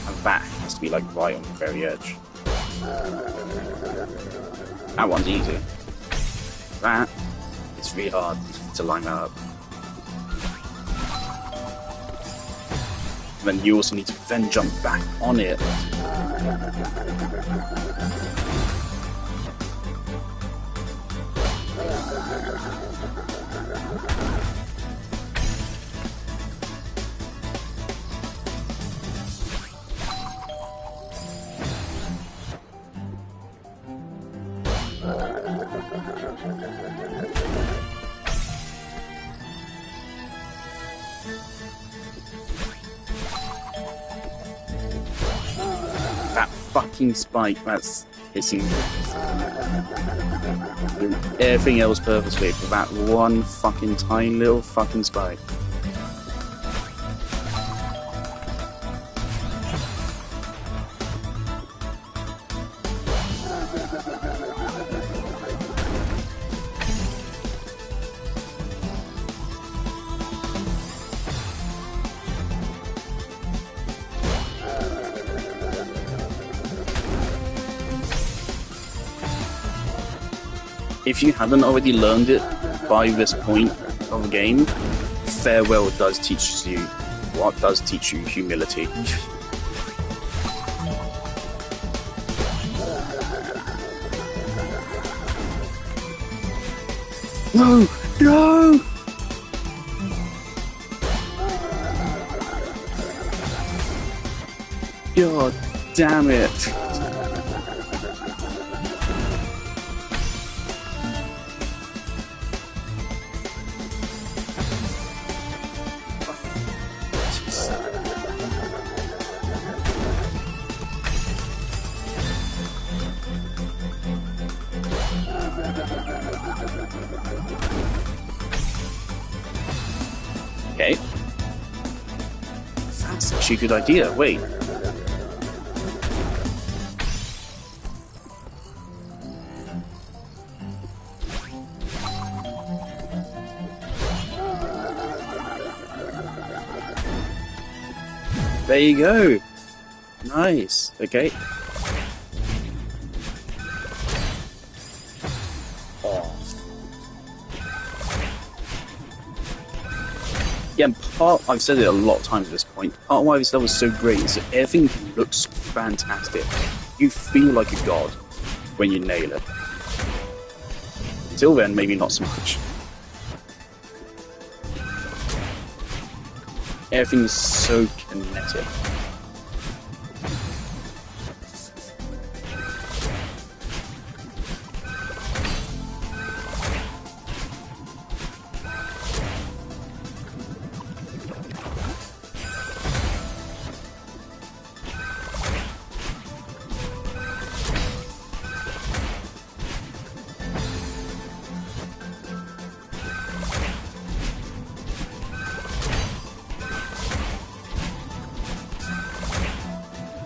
[SPEAKER 1] And that has to be like right on the very edge. That one's easy. That, it's really hard to line that up. Then you also need to then jump back on it. That fucking spike, that's hissing. Everything else purposely for that one fucking tiny little fucking spike. If you haven't already learned it by this point of the game, Farewell does teach you humility. No! No! God damn it! Okay. That's actually a good idea. Wait. There you go. Nice. Okay. Again, I've said it a lot of times at this point, part of why this level is so great is that everything looks fantastic. You feel like a god when you nail it. Until then, maybe not so much. Everything is so kinetic.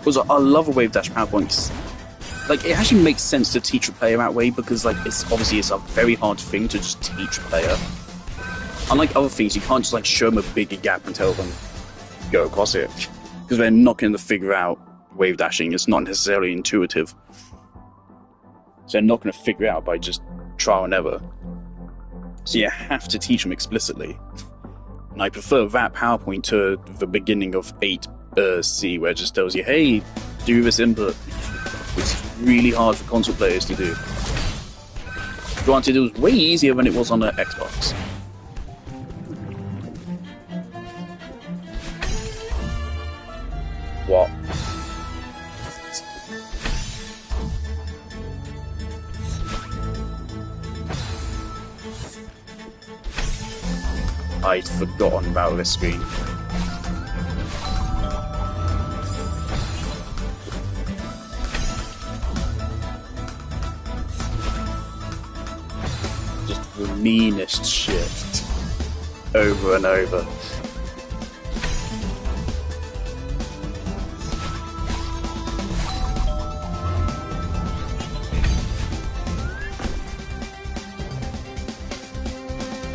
[SPEAKER 1] Also, I love a wave dash PowerPoint. Like, it actually makes sense to teach a player that way because, like, it's a very hard thing to just teach a player. Unlike other things, you can't just like show them a bigger gap and tell them go across it because they're not going to figure out wave dashing. It's not necessarily intuitive, so they're not going to figure it out by just trial and error. So you have to teach them explicitly. And I prefer that PowerPoint to the beginning of 8C, where it just tells you, hey, do this input. It's really hard for console players to do. Granted, it was way easier than it was on the Xbox. What? I'd forgotten about this screen. Just the meanest shit. Over and over.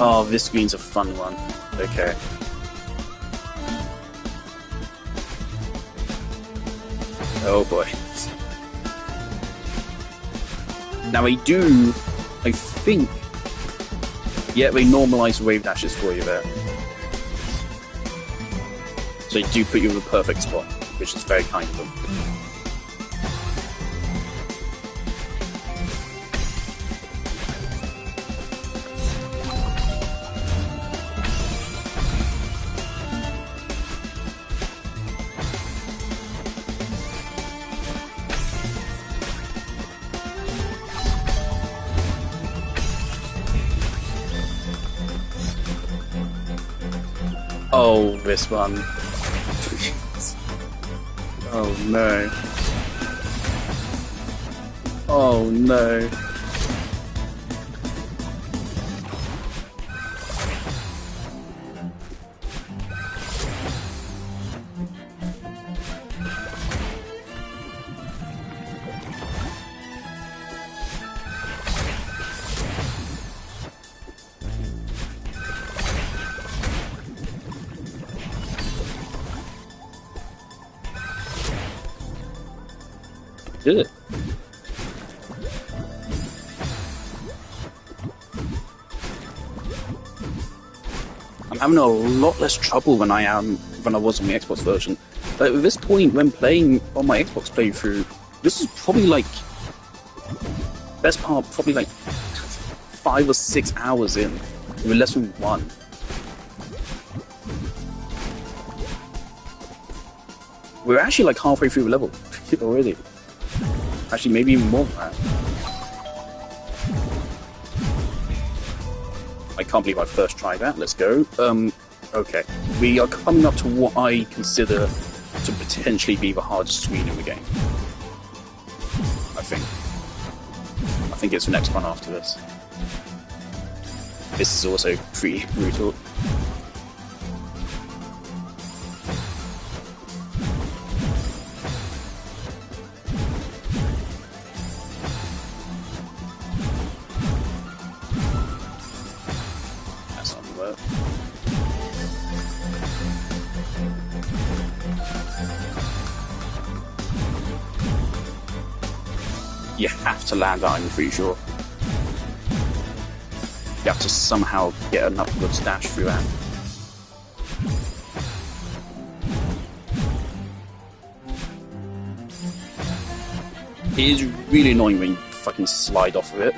[SPEAKER 1] Oh, this screen's a fun one. Okay. Oh boy. Now I think... Yeah, they normalise wave dashes for you there. So they do put you in the perfect spot, which is very kind of them. Oh, this one. Oh no. Oh no. Did it? I'm having a lot less trouble than I was on the Xbox version. But at this point, when playing on my Xbox playthrough, this is probably like best part, probably like 5 or 6 hours in, with less than 1. We're actually like halfway through the level already. Actually, maybe even more than that. I can't believe I first tried that. Let's go. Okay. We are coming up to what I consider to potentially be the hardest screen in the game. I think it's the next one after this. This is also pretty brutal. You have to land that, I'm pretty sure. You have to somehow get an upwards dash through that. It is really annoying when you fucking slide off of it.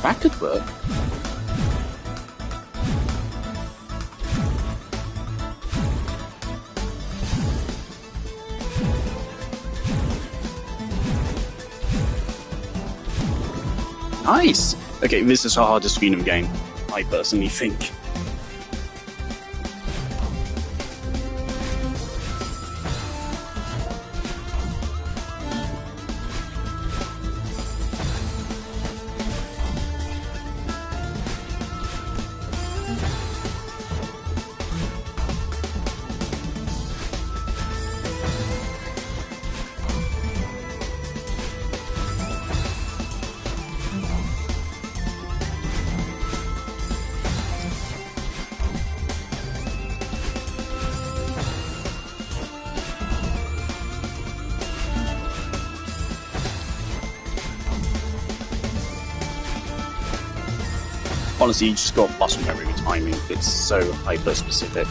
[SPEAKER 1] That could work. Nice! Okay, this is the hardest screen in the game, I personally think. honestly, you just got muscle memory with timing. It's so hyper-specific.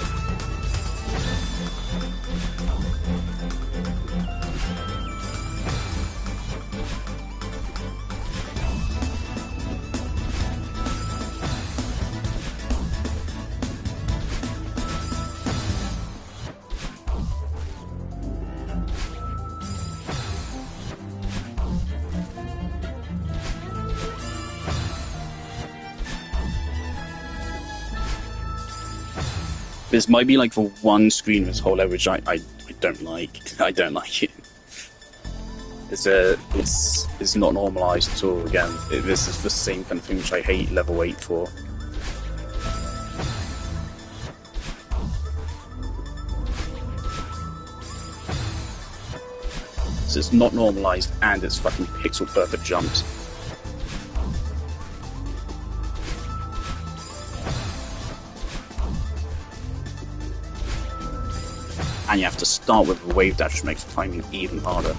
[SPEAKER 1] This might be like the one screen of this whole level which I don't like. I don't like it. It's not normalized at all. Again, this is the same kind of thing which I hate level 8 for. So it's not normalized and it's fucking pixel perfect jumps. And you have to start with a wave dash, which makes climbing even harder.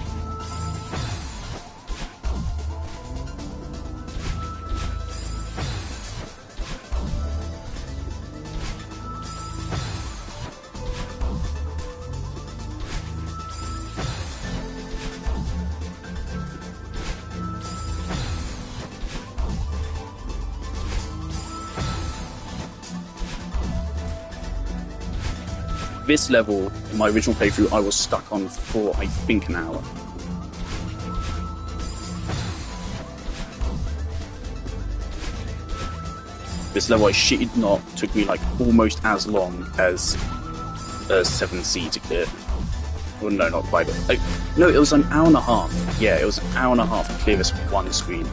[SPEAKER 1] This level, in my original playthrough, I was stuck on for, I think, an hour. This level, I shit you not, took me like almost as long as 7C to clear. Well, no, not quite. But, no, it was an hour and a half. Yeah, it was an hour and a half to clear this one screen.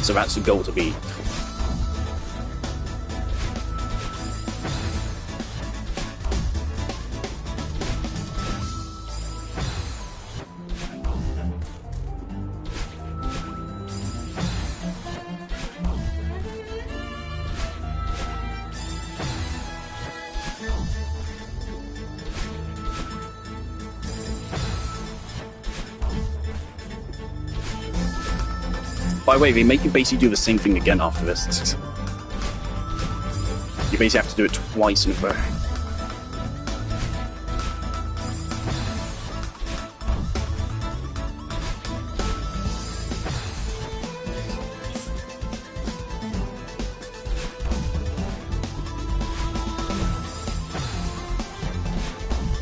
[SPEAKER 1] So that's the goal to beat. By the way, they make you basically do the same thing again after this. You basically have to do it twice in a row.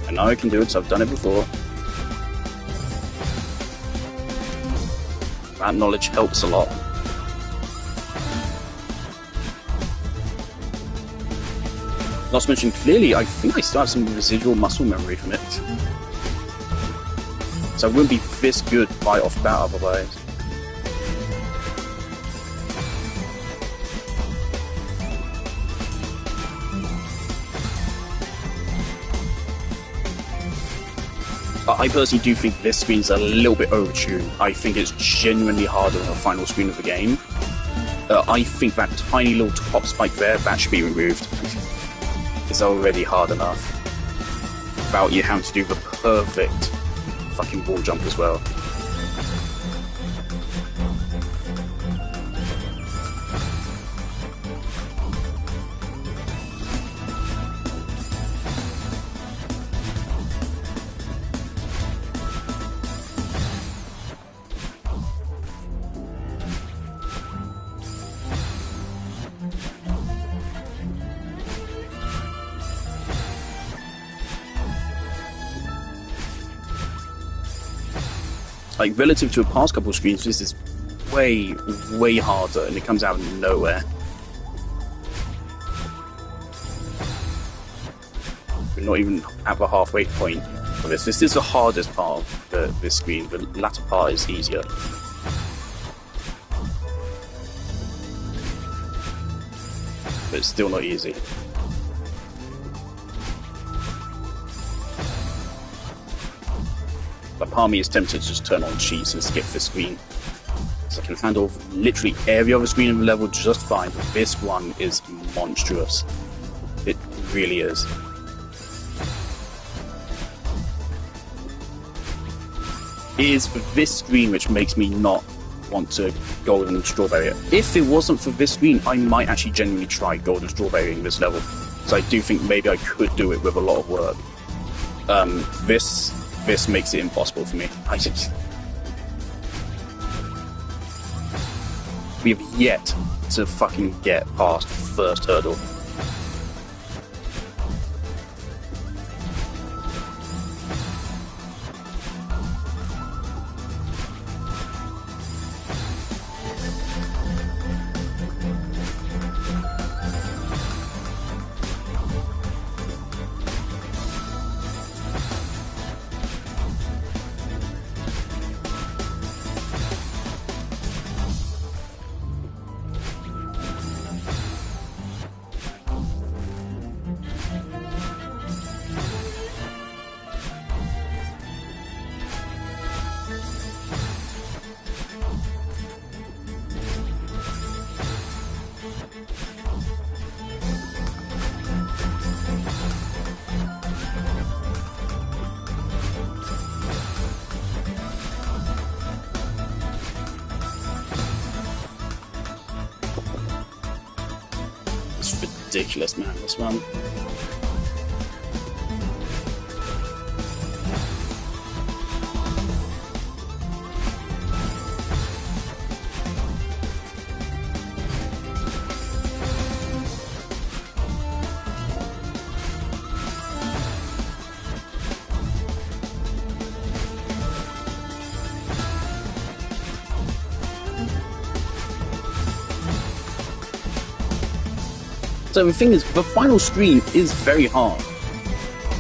[SPEAKER 1] And now I can do it, so I've done it before. That knowledge helps a lot. Not to mention, clearly, I think I still have some residual muscle memory from it. So I wouldn't be this good right off bat otherwise. I personally do think this screen's a little bit overtuned. I think it's genuinely harder than the final screen of the game. I think that tiny little top spike there, that should be removed. It's already hard enough. Without you having to do the perfect fucking wall jump as well. Like, relative to a past couple of screens, this is way, way harder, and it comes out of nowhere. We're not even at the halfway point of this. This is the hardest part of this screen. The latter part is easier. But it's still not easy. But part of me is tempted to just turn on cheats and skip this screen. So I can handle literally every other screen in the level just fine, but this one is monstrous. It really is. It is this screen which makes me not want to golden strawberry it. If it wasn't for this screen, I might actually genuinely try golden strawberrying this level. So I do think maybe I could do it with a lot of work. This makes it impossible for me. We have yet to fucking get past the first hurdle. Ridiculous, man, this one. So the thing is, the final screen is very hard.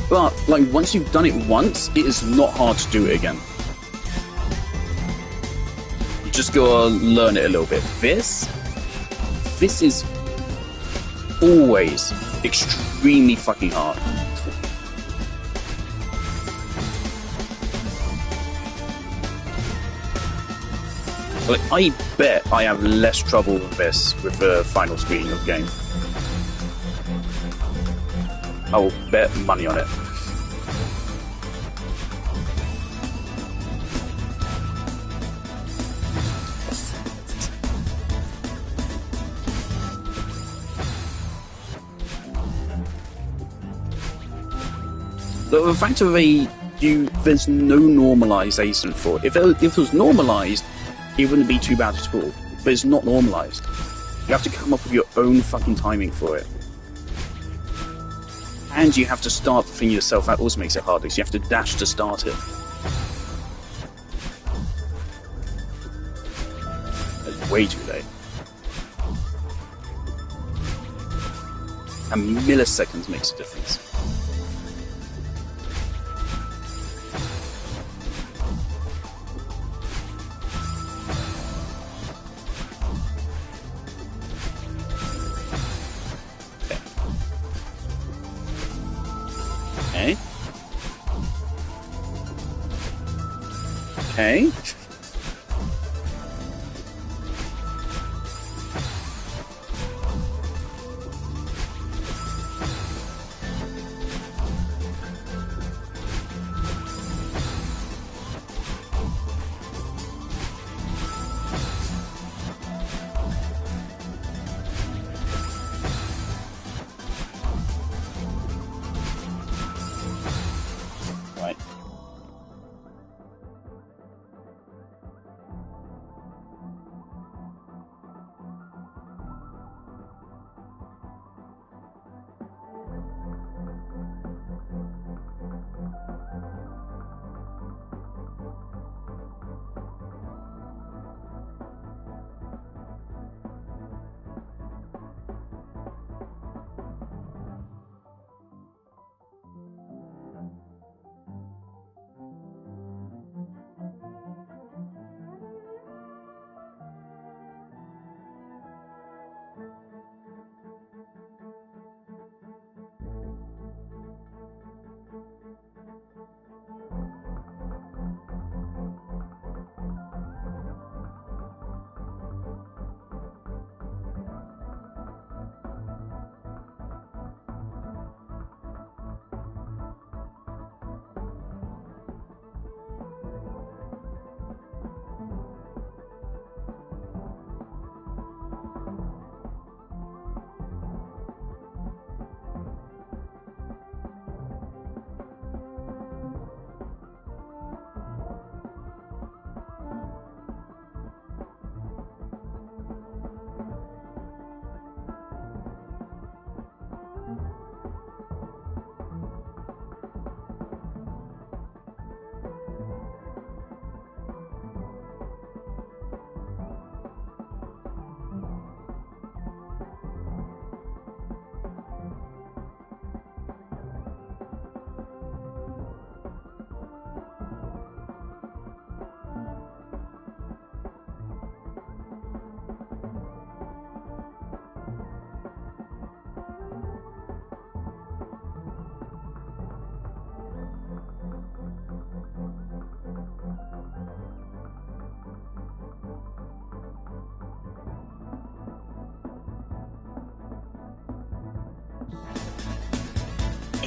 [SPEAKER 1] But, like, once you've done it once, it is not hard to do it again. You just gotta learn it a little bit. This is always extremely fucking hard. Like, I bet I have less trouble with this with the final screen of the game. I will bet money on it. The fact of there's no normalization for it. If it was normalized, it wouldn't be too bad at all. But it's not normalized. You have to come up with your own fucking timing for it. And you have to start the thing yourself. That also makes it harder, because you have to dash to start it. It's way too late. And milliseconds makes a difference. Okay.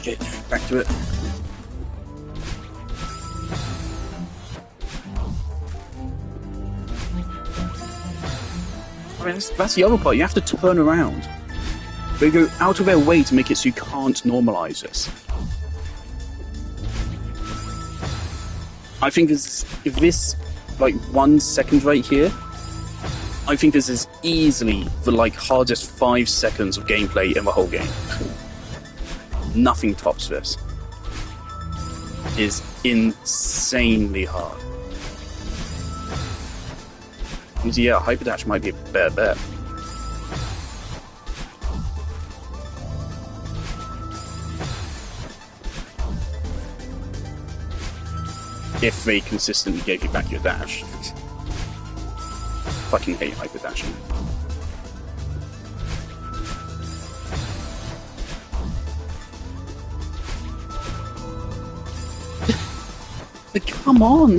[SPEAKER 1] Okay, back to it. I mean, that's the other part. You have to turn around. They go out of their way to make it so you can't normalize this. I think if this, like, 1 second right here, I think this is easily the, like, hardest 5 seconds of gameplay in the whole game. Nothing tops this. It is insanely hard. So yeah, Hyperdash might be a better bet. If they consistently gave you back your dash. Fucking hate hyperdashing. But come on!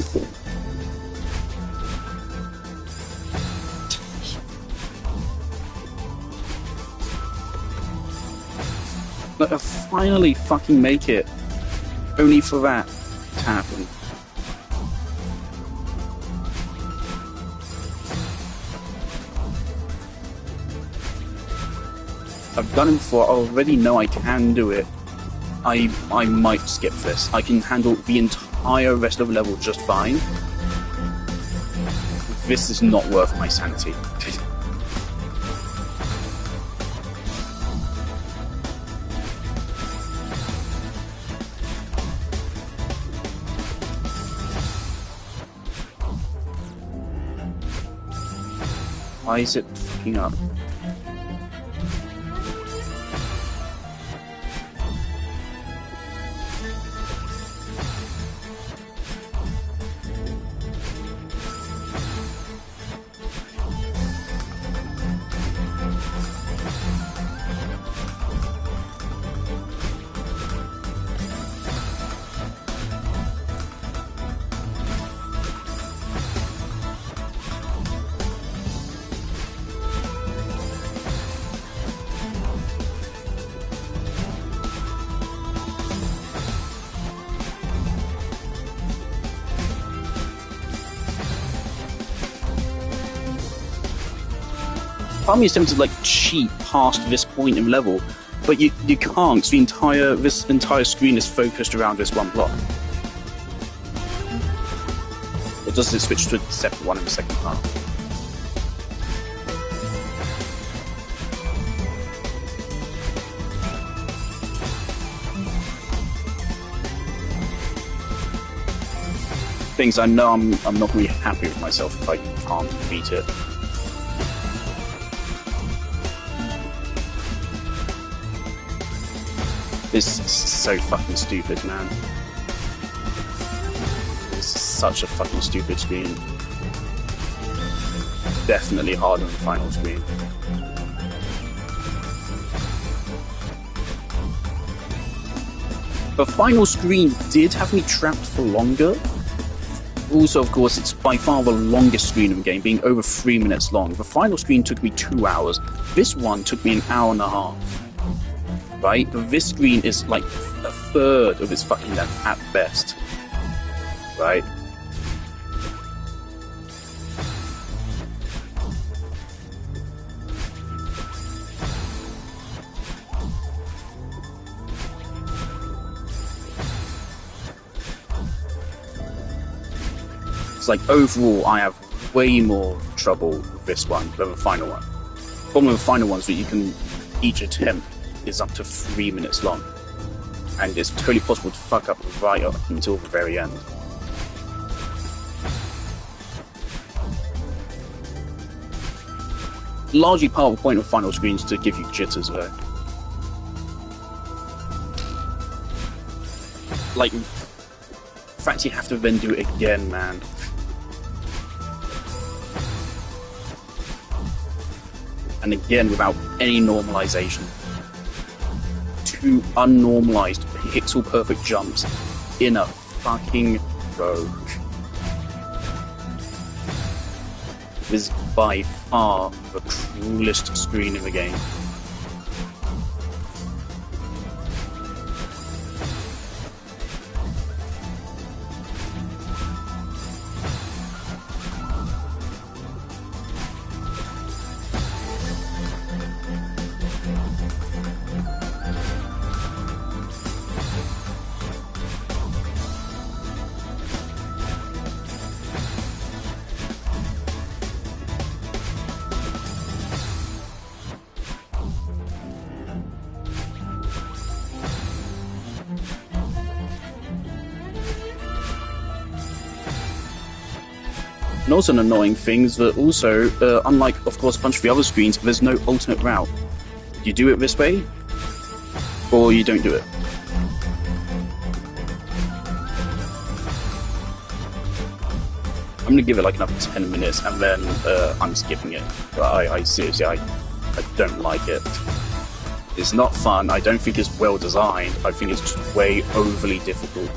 [SPEAKER 1] Like, I finally fucking make it. Only for that to happen. I've done it before, I already know I can do it. I might skip this. I can handle the entire rest of the level just fine. This is not worth my sanity. Why is it fucking up? Part of me is tempted to like cheat past this point in level, but you can't. This entire screen is focused around this one block. Or does it switch to a separate one in the second part? Things I know I'm not going to be happy with myself if I can't beat it. This is so fucking stupid, man. This is such a fucking stupid screen. Definitely harder than the final screen. The final screen did have me trapped for longer. Also, of course, it's by far the longest screen of the game, being over 3 minutes long. The final screen took me 2 hours. This one took me an hour and a half. Right? But this screen is like a third of its fucking length at best. Right? It's like overall I have way more trouble with this one than the final one. The problem with the final one is that you can each attempt is up to 3 minutes long, and it's totally possible to fuck up right up until the very end. Largely part of the point of final screens to give you jitters though. Like, the fact you have to then do it again, man. And again without any normalization. 2 unnormalized pixel perfect jumps in a fucking row. This is by far the cruelest screen in the game. And also an annoying thing is that also, unlike, of course, a bunch of the other screens, there's no alternate route. You do it this way, or you don't do it. I'm gonna give it like another 10 minutes, and then I'm skipping it. I seriously, I don't like it. It's not fun. I don't think it's well designed. I think it's just way overly difficult.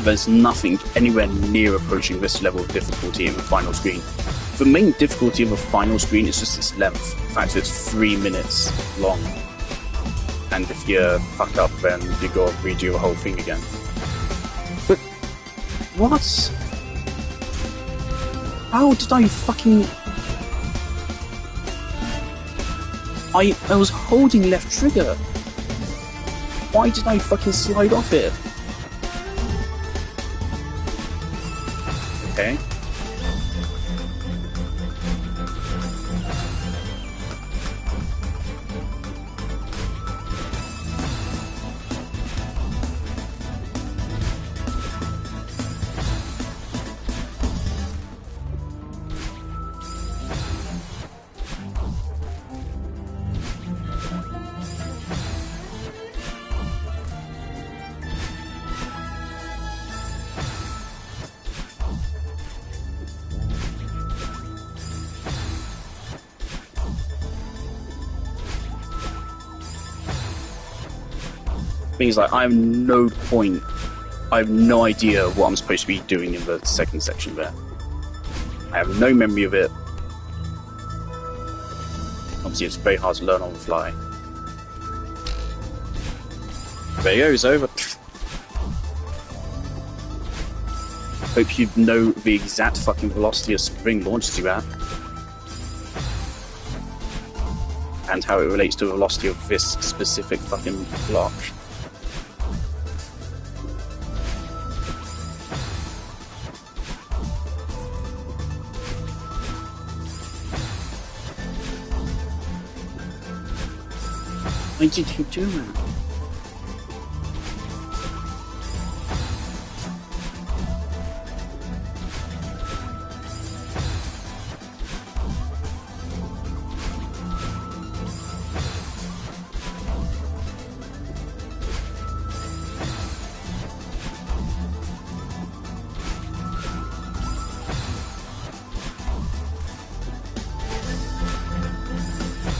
[SPEAKER 1] There's nothing anywhere near approaching this level of difficulty in the final screen. The main difficulty of a final screen is just its length. In fact, it's 3 minutes long. And if you fuck up, then you gotta redo the whole thing again. But what? How did I fucking... I was holding left trigger. Why did I fucking slide off it? Okay. Things like I have no idea what I'm supposed to be doing in the second section there. I have no memory of it. Obviously it's very hard to learn on the fly. There you go, it's over. Hope you know the exact fucking velocity a spring launches you at. And how it relates to the velocity of this specific fucking block. Why did you do that?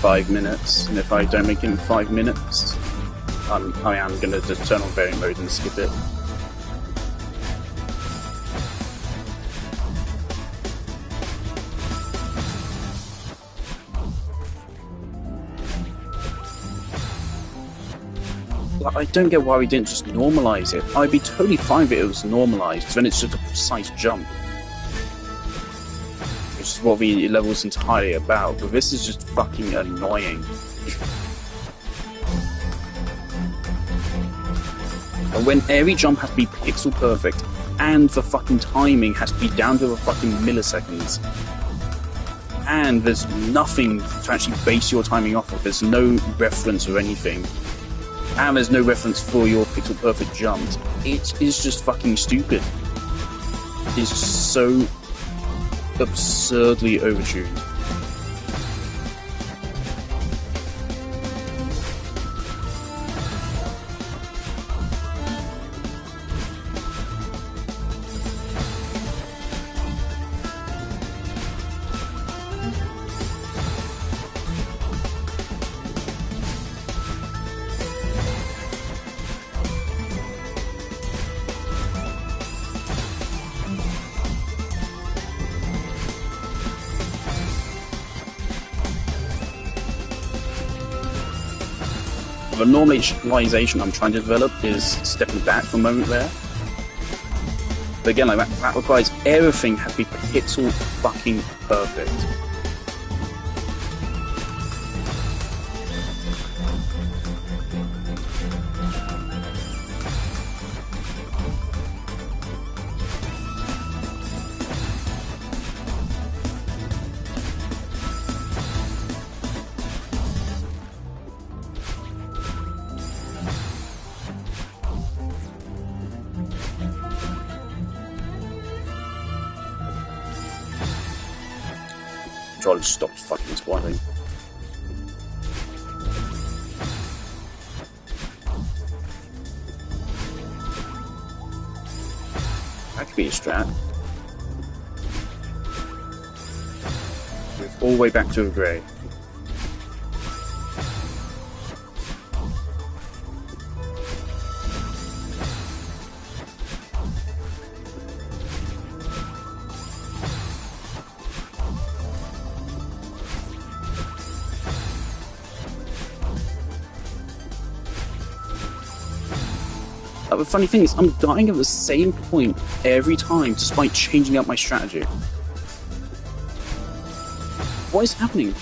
[SPEAKER 1] .5 minutes, and if I don't make it in 5 minutes, I am going to just turn on variant mode and skip it. Like, I don't get why we didn't just normalize it. I'd be totally fine if it was normalized, because then it's just a precise jump. Which is what the level's entirely about, but this is just fucking annoying. And when every jump has to be pixel perfect, and the fucking timing has to be down to the fucking milliseconds, and there's nothing to actually base your timing off of, there's no reference or anything, and there's no reference for your pixel perfect jumps, it is just fucking stupid. It's so absurdly overtuned. The normalization I'm trying to develop is stepping back for a moment there. But again, like that requires everything has to be pixel fucking perfect. controller just stops fucking spoiling. That could be a strat. Move all the way back to a grey. The funny thing is, I'm dying at the same point every time, despite changing up my strategy. What is happening?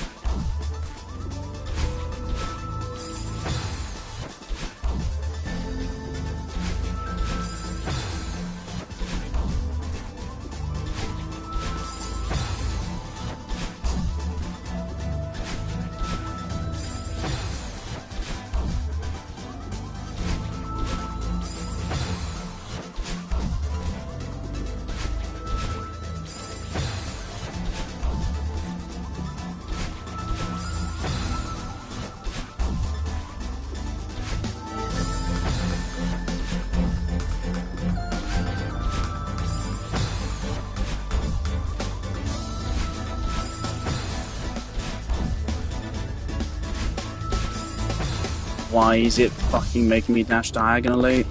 [SPEAKER 1] Why is it fucking making me dash diagonally?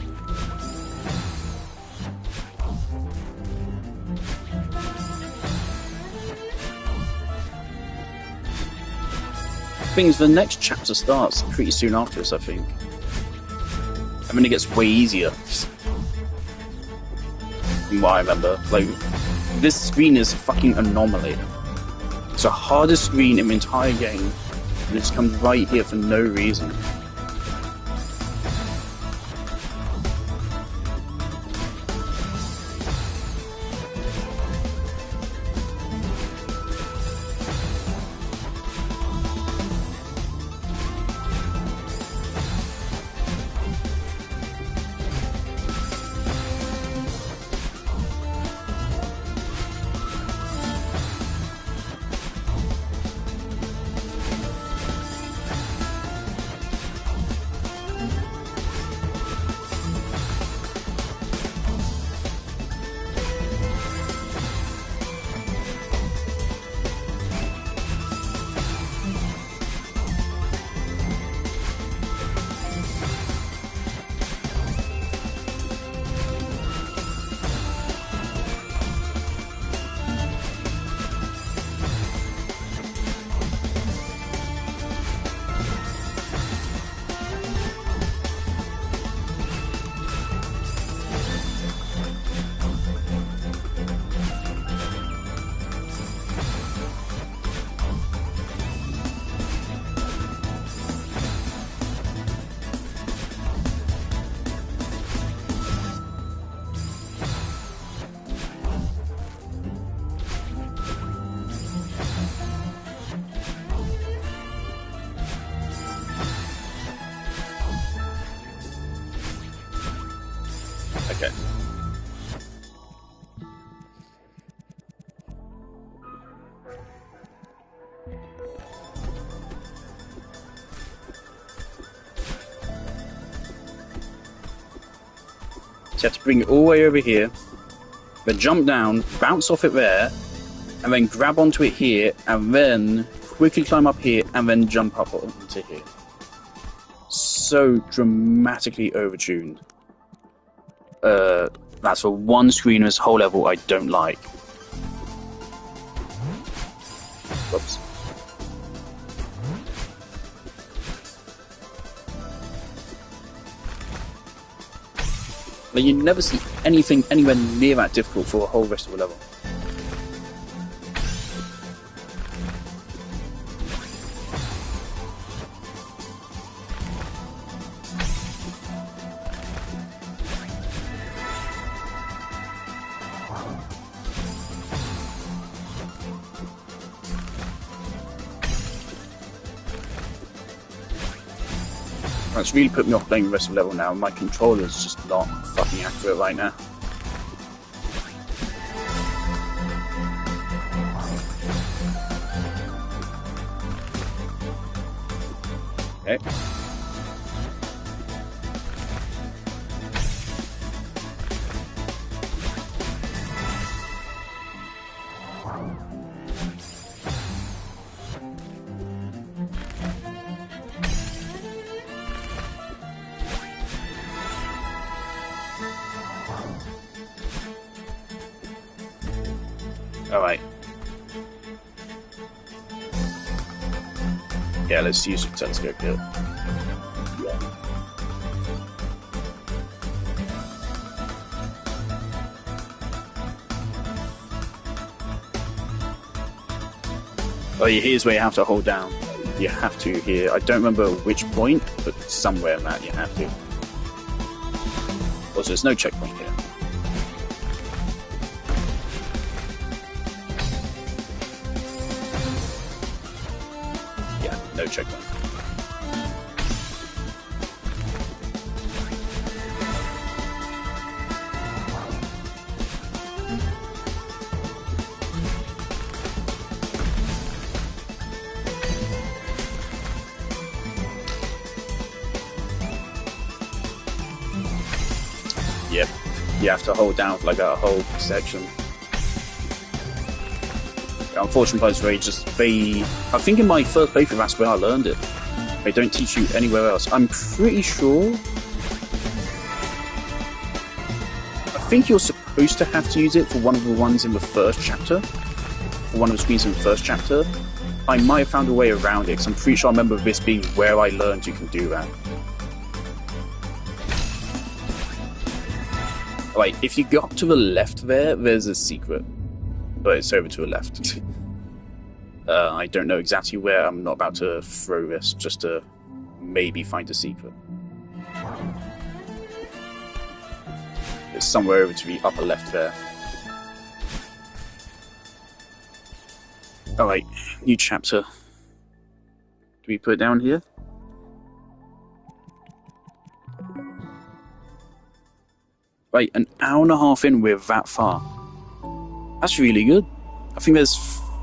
[SPEAKER 1] Thing is, the next chapter starts pretty soon after this, I think. I mean, it gets way easier. From what I remember. Like, this screen is a fucking anomaly. It's the hardest screen in the entire game, and it's come right here for no reason. Okay. So you have to bring it all the way over here, then jump down, bounce off it there, and then grab onto it here, and then quickly climb up here, and then jump up onto here. So dramatically overtuned. That's for one screen in this whole level I don't like. Whoops. Like, you never see anything anywhere near that difficult for the whole rest of the level. It's really put me off playing the rest of the level now. My controller's just not fucking accurate right now. Okay. Alright. Yeah, let's use the telescope here. Oh, yeah, here's where you have to hold down. You have to here. I don't remember which point, but somewhere in that you have to. Also, there's no checkpoint here. Yeah, no checkpoint. Yep, you have to hold down for like a whole section. The unfortunate part is I think in my first playthrough that's where I learned it. They don't teach you anywhere else. I'm pretty sure. I think you're supposed to have to use it for one of the ones in the first chapter. For one of the screens in the first chapter. I might have found a way around it, because I'm pretty sure I remember this being where I learned you can do that. Like, if you go up to the left there's a secret. But it's over to the left. I don't know exactly where. I'm not about to throw this just to maybe find a secret. It's somewhere over to the upper left there. Alright, new chapter. Do we put it down here? Right, an hour and a half in, we're that far. That's really good. I think there's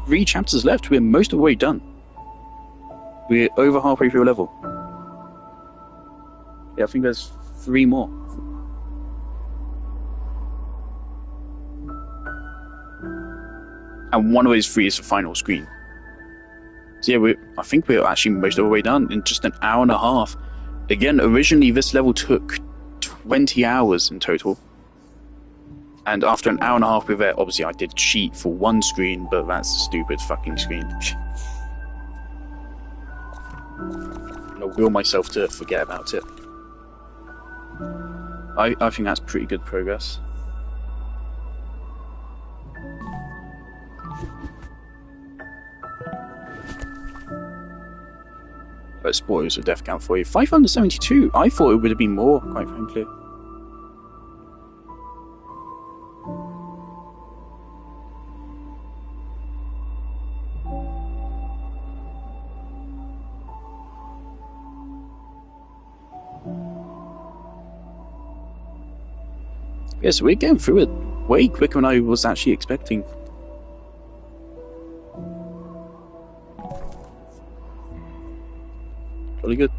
[SPEAKER 1] 3 chapters left. We're most of the way done. We're over halfway through a level. Yeah, I think there's 3 more. And one of those 3 is the final screen. So yeah, I think we're actually most of the way done in just an hour and a half. Again, originally this level took 20 hours in total. And after an hour and a half with it, obviously I did cheat for one screen, but that's a stupid fucking screen. I'll will myself to forget about it. I think that's pretty good progress. But spoilers of death count for you. 572. I thought it would have been more, quite frankly. Yeah, so we're getting through it way quicker than I was actually expecting. Really good.